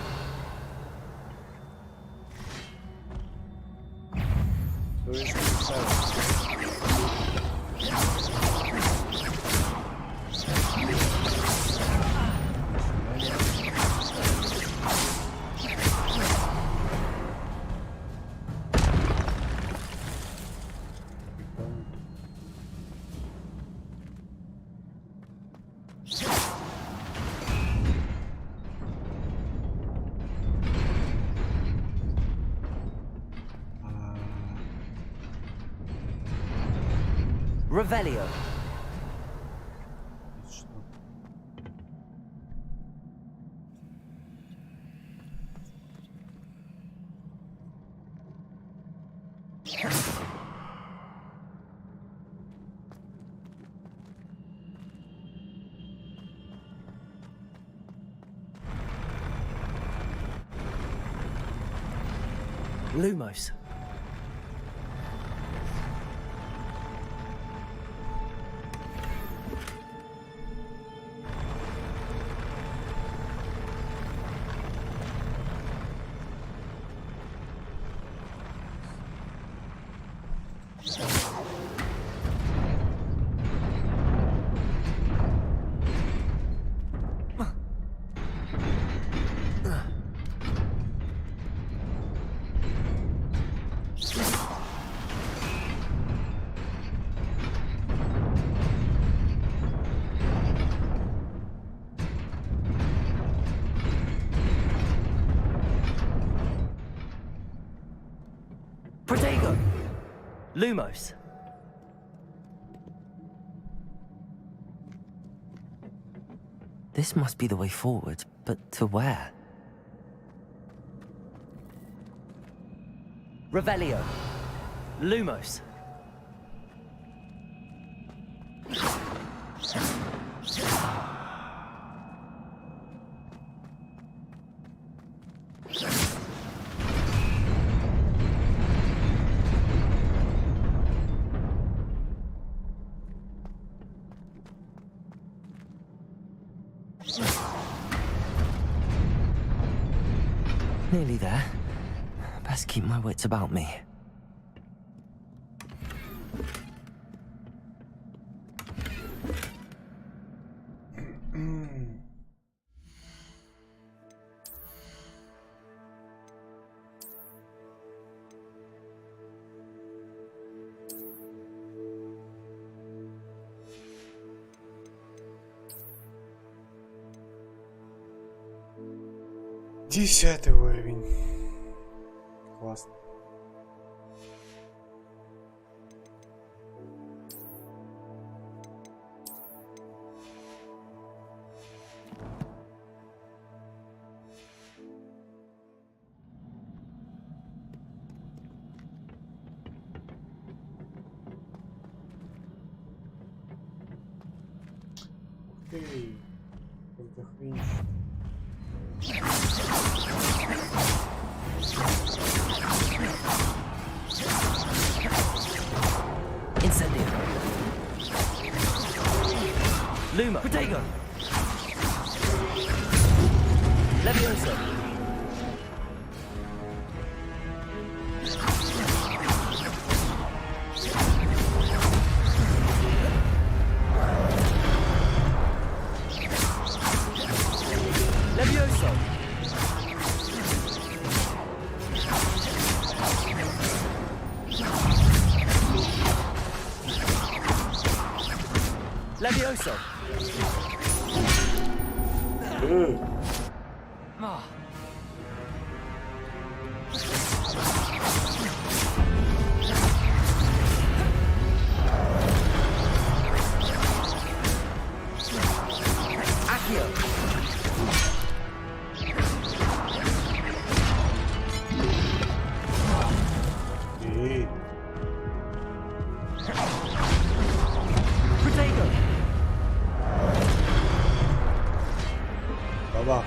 Revelio. Lumos. Protego. Lumos. This must be the way forward, but to where? Revelio. Lumos. Nearly there. Best keep my wits about me. 10 уровень. Классно. Эй, отдохни. Incendio. Luma. Protego. Levioso. Levioso. Levioso. Ah. Accio. Protego. Baba.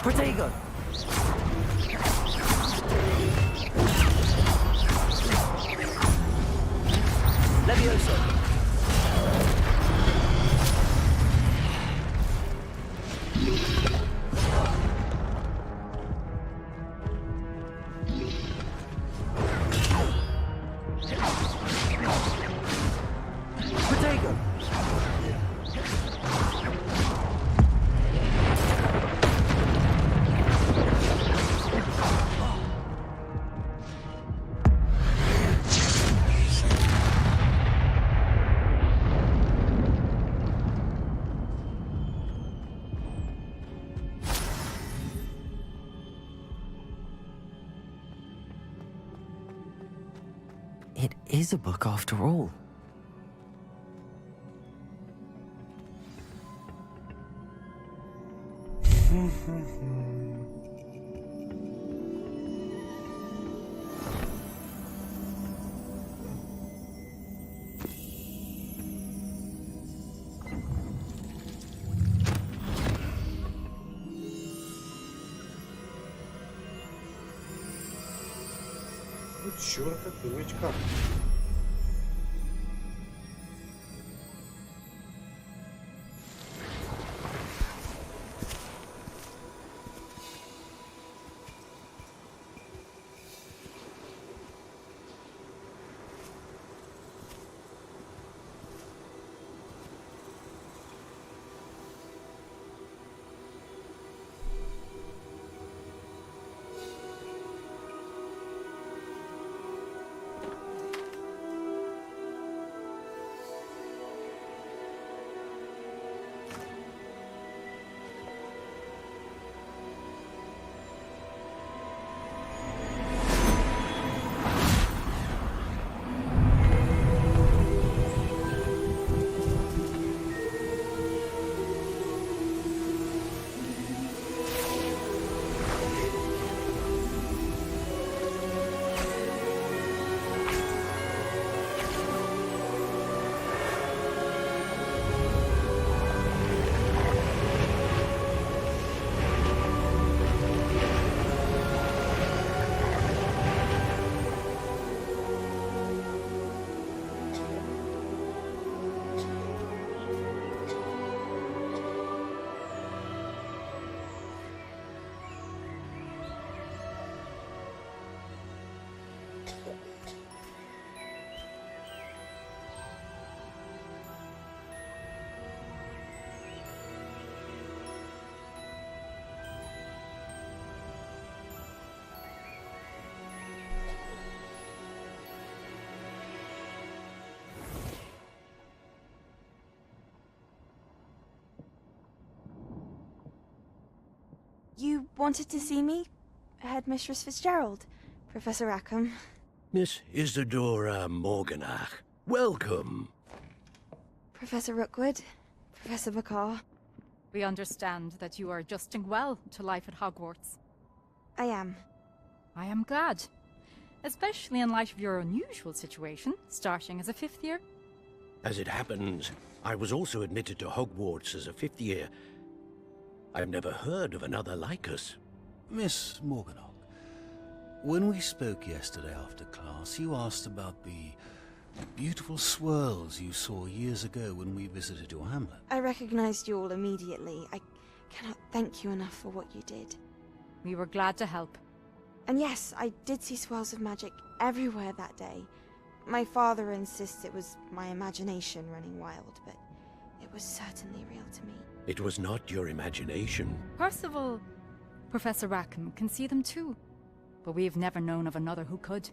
Protego. Levioso. Protego. It is a book after all. Вот чёрта ты в очках. You wanted to see me? Headmistress Fitzgerald, Professor Rackham. Miss Isadora Morganach, welcome. Professor Rookwood, Professor McCaw. We understand that you are adjusting well to life at Hogwarts. I am. I am glad. Especially in light of your unusual situation, starting as a 5th year. As it happens, I was also admitted to Hogwarts as a 5th year. I've never heard of another like us. Miss Morganach, when we spoke yesterday after class, you asked about the beautiful swirls you saw years ago when we visited your hamlet. I recognized you all immediately. I cannot thank you enough for what you did. We were glad to help. And yes, I did see swirls of magic everywhere that day. My father insists it was my imagination running wild, but it was certainly real to me. It was not your imagination. Percival, Professor Rackham can see them too, but we've never known of another who could.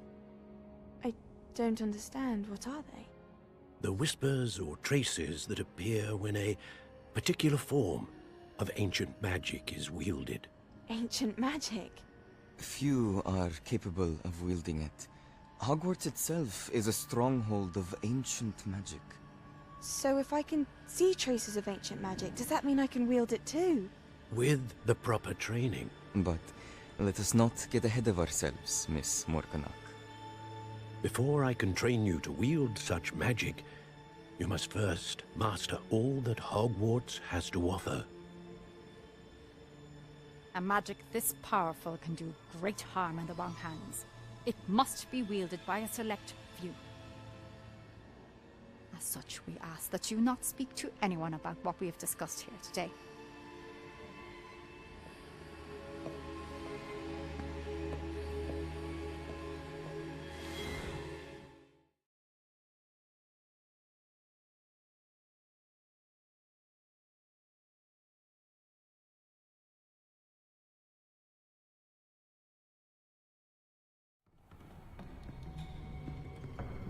I don't understand. What are they? The whispers or traces that appear when a particular form of ancient magic is wielded. Ancient magic? Few are capable of wielding it. Hogwarts itself is a stronghold of ancient magic. So if I can see traces of ancient magic, does that mean I can wield it too? With the proper training. But let us not get ahead of ourselves, Miss Morganach. Before I can train you to wield such magic, you must first master all that Hogwarts has to offer. A magic this powerful can do great harm in the wrong hands. It must be wielded by a select few. As such, we ask that you not speak to anyone about what we have discussed here today.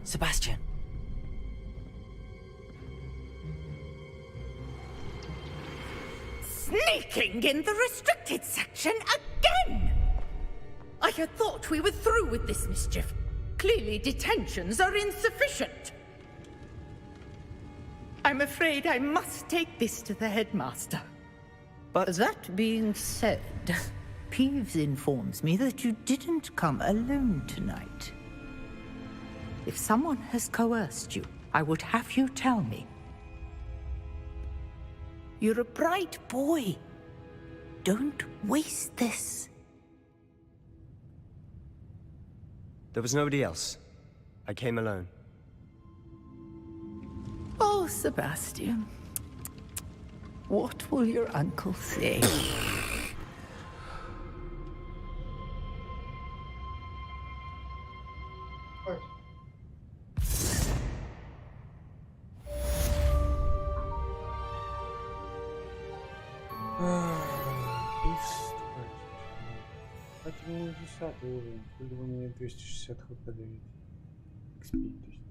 Sebastian. Sneaking in the restricted section again! I had thought we were through with this mischief. Clearly detentions are insufficient. I'm afraid I must take this to the headmaster. But that being said, Peeves informs me that you didn't come alone tonight. If someone has coerced you, I would have you tell me. You're a bright boy. Don't waste this. There was nobody else. I came alone. Oh, Sebastian. What will your uncle say? Это не 10 уровень, хули вы мне 260 хп даете. XP, то есть.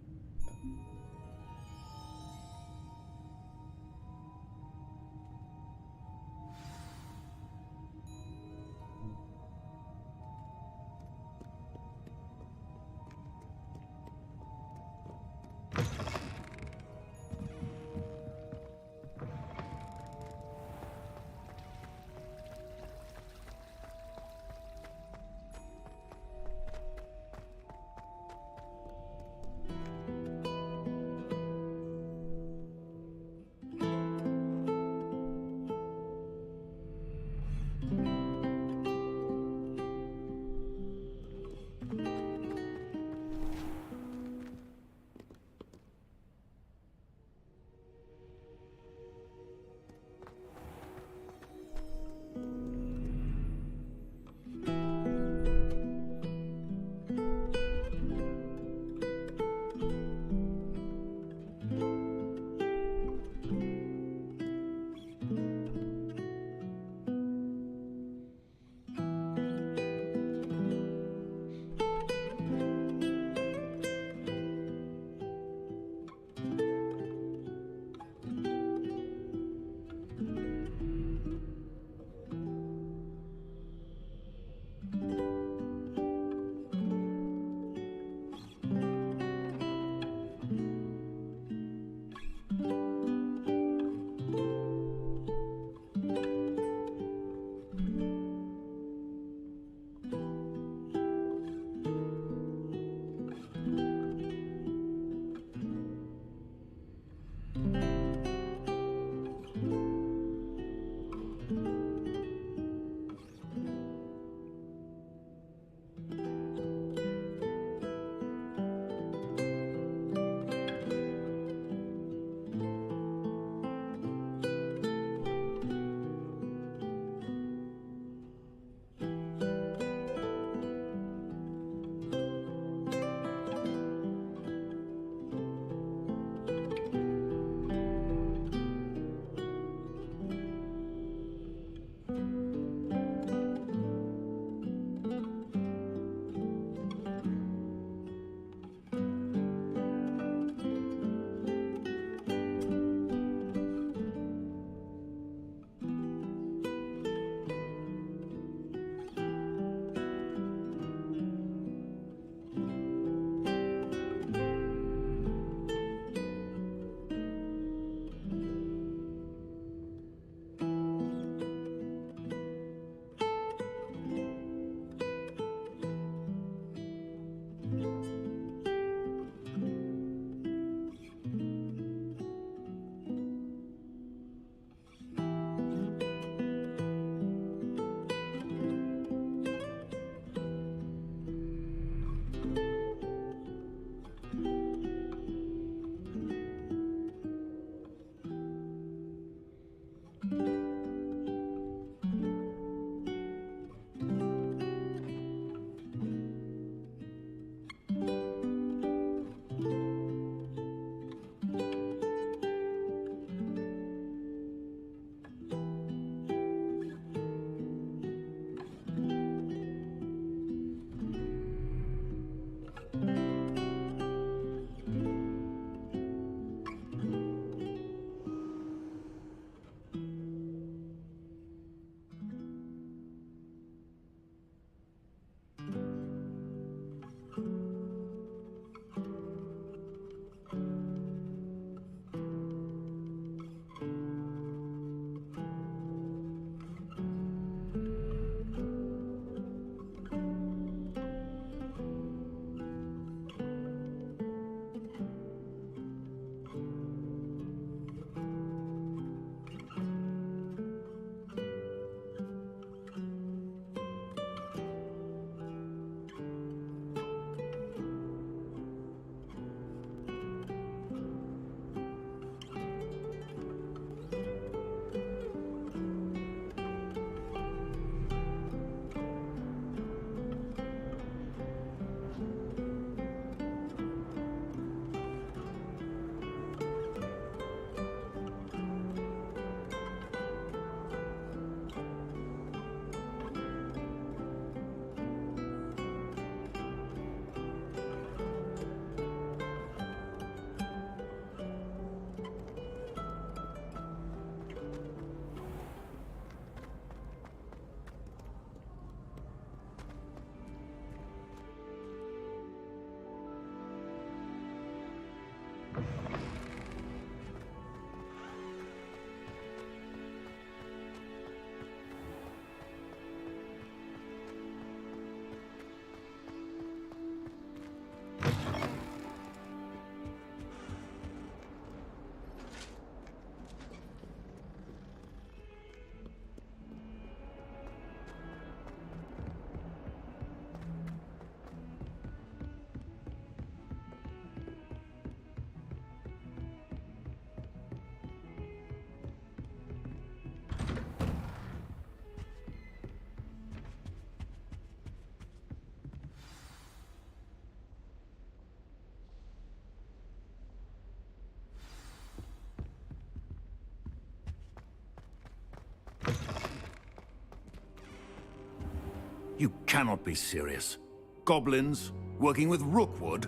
You cannot be serious. Goblins working with Rookwood?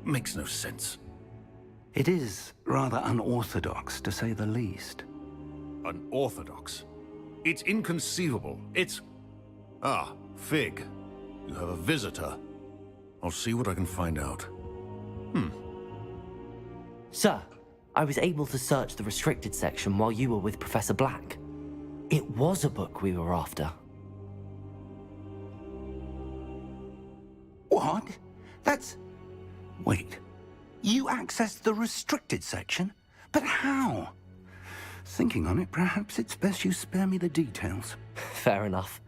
Makes no sense. It is rather unorthodox, to say the least. Unorthodox? It's inconceivable. It's... Ah, Fig. You have a visitor. I'll see what I can find out. Sir, I was able to search the restricted section while you were with Professor Black. It was a book we were after. What? That's... Wait. You accessed the restricted section? But how? Thinking on it, perhaps it's best you spare me the details. Fair enough.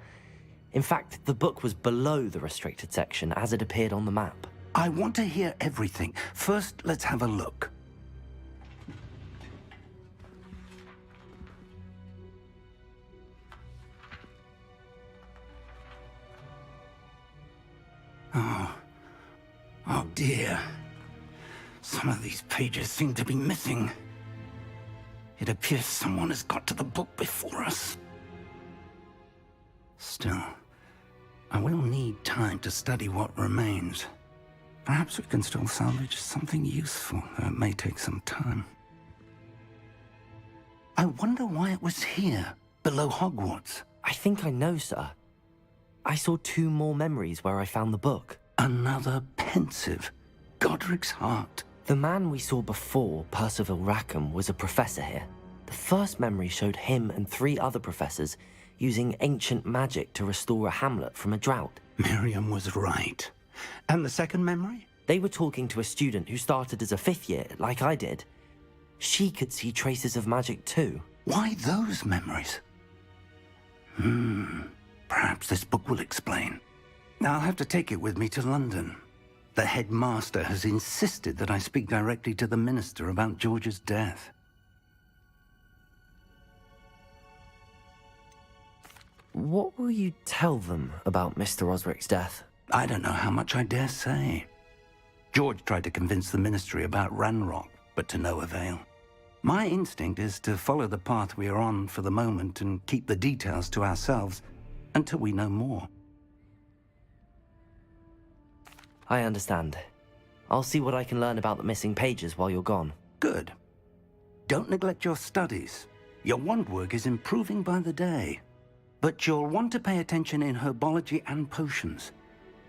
In fact, the book was below the restricted section as it appeared on the map. I want to hear everything. First, let's have a look. Oh dear. Some of these pages seem to be missing. It appears someone has got to the book before us. Still, I will need time to study what remains. Perhaps we can still salvage something useful, though it may take some time. I wonder why it was here, below Hogwarts. I think I know, sir. I saw 2 more memories where I found the book. Another pensive. Godric's heart. The man we saw before, Percival Rackham, was a professor here. The first memory showed him and 3 other professors using ancient magic to restore a hamlet from a drought. Miriam was right. And the second memory? They were talking to a student who started as a 5th year, like I did. She could see traces of magic too. Why those memories? Perhaps this book will explain. I'll have to take it with me to London. The headmaster has insisted that I speak directly to the minister about George's death. What will you tell them about Mr. Osric's death? I don't know how much I dare say. George tried to convince the ministry about Ranrock, but to no avail. My instinct is to follow the path we are on for the moment and keep the details to ourselves until we know more. I understand. I'll see what I can learn about the missing pages while you're gone. Good. Don't neglect your studies. Your wand work is improving by the day. But you'll want to pay attention in herbology and potions.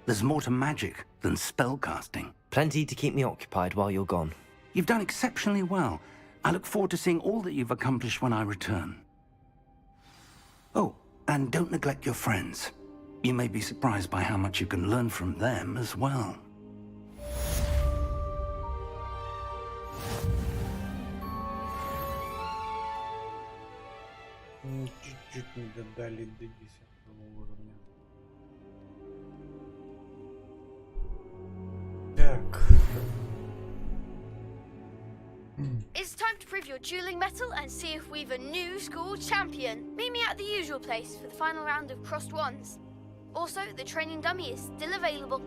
There's more to magic than spellcasting. Plenty to keep me occupied while you're gone. You've done exceptionally well. I look forward to seeing all that you've accomplished when I return. Oh, and don't neglect your friends. You may be surprised by how much you can learn from them as well. Чуть-чуть не додали до 10-го уровня. Так. It's time to prove your dueling mettle and see if we've a new school champion. Meet me at the usual place for the final round of crossed wands. Also, the training dummy is still available.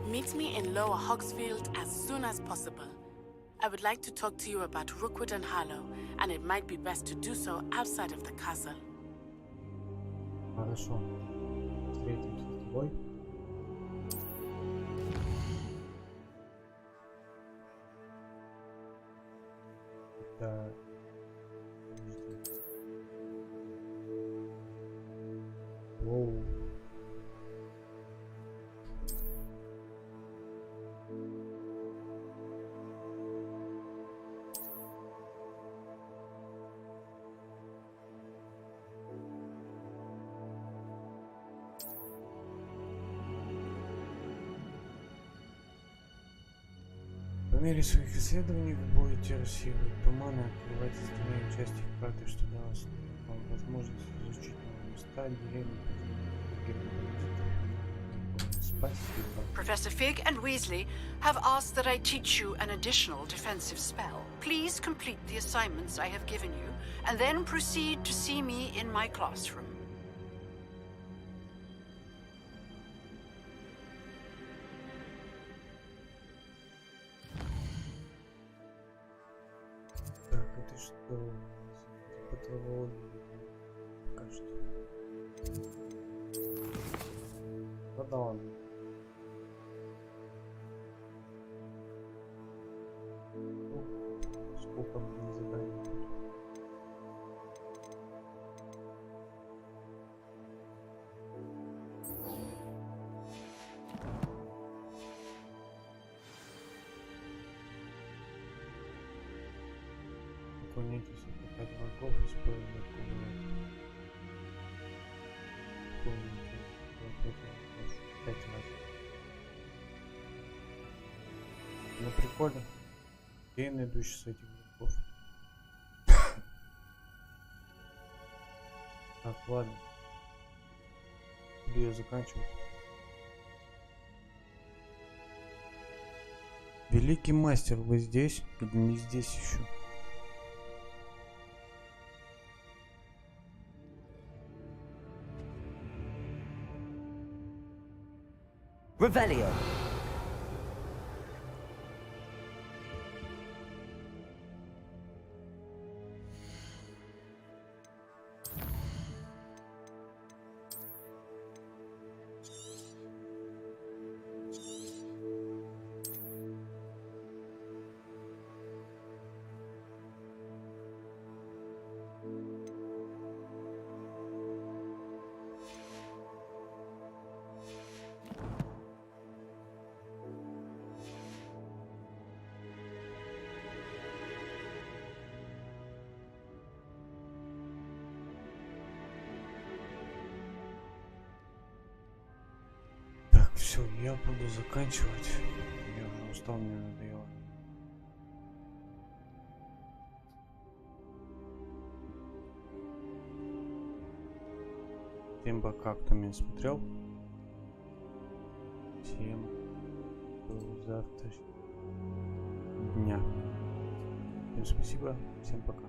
Meet me in Lower Hogsfield as soon as possible. I would like to talk to you about Rookwood and Harlow, and it might be best to do so outside of the castle. Хорошо. Встретимся с тобой. Это... Воу. По мере своих исследований вы будете рассеивать туман и открывать остальные части карты, что даст вам возможность изучить новые места, деревни, Professor Fig and Weasley have asked that I teach you an additional defensive spell. Please complete the assignments I have given you, and then proceed to see me in my classroom. Так, это что? Патология. Пока что. да ладно. Сколько мне заданий? Уклоняйтесь от 5 врагов, используя кубы. 5 раз. Ну прикольно. Где я найду сейчас этих врагов? Так, ладно. Буду я заканчивать. Великий мастер, вы здесь? Или не здесь еще? Revelio. Все, я буду заканчивать. Я уже устал, мне надоело. Всем пока, кто меня смотрел. Всем до завтрашнего дня. Всем спасибо, всем пока.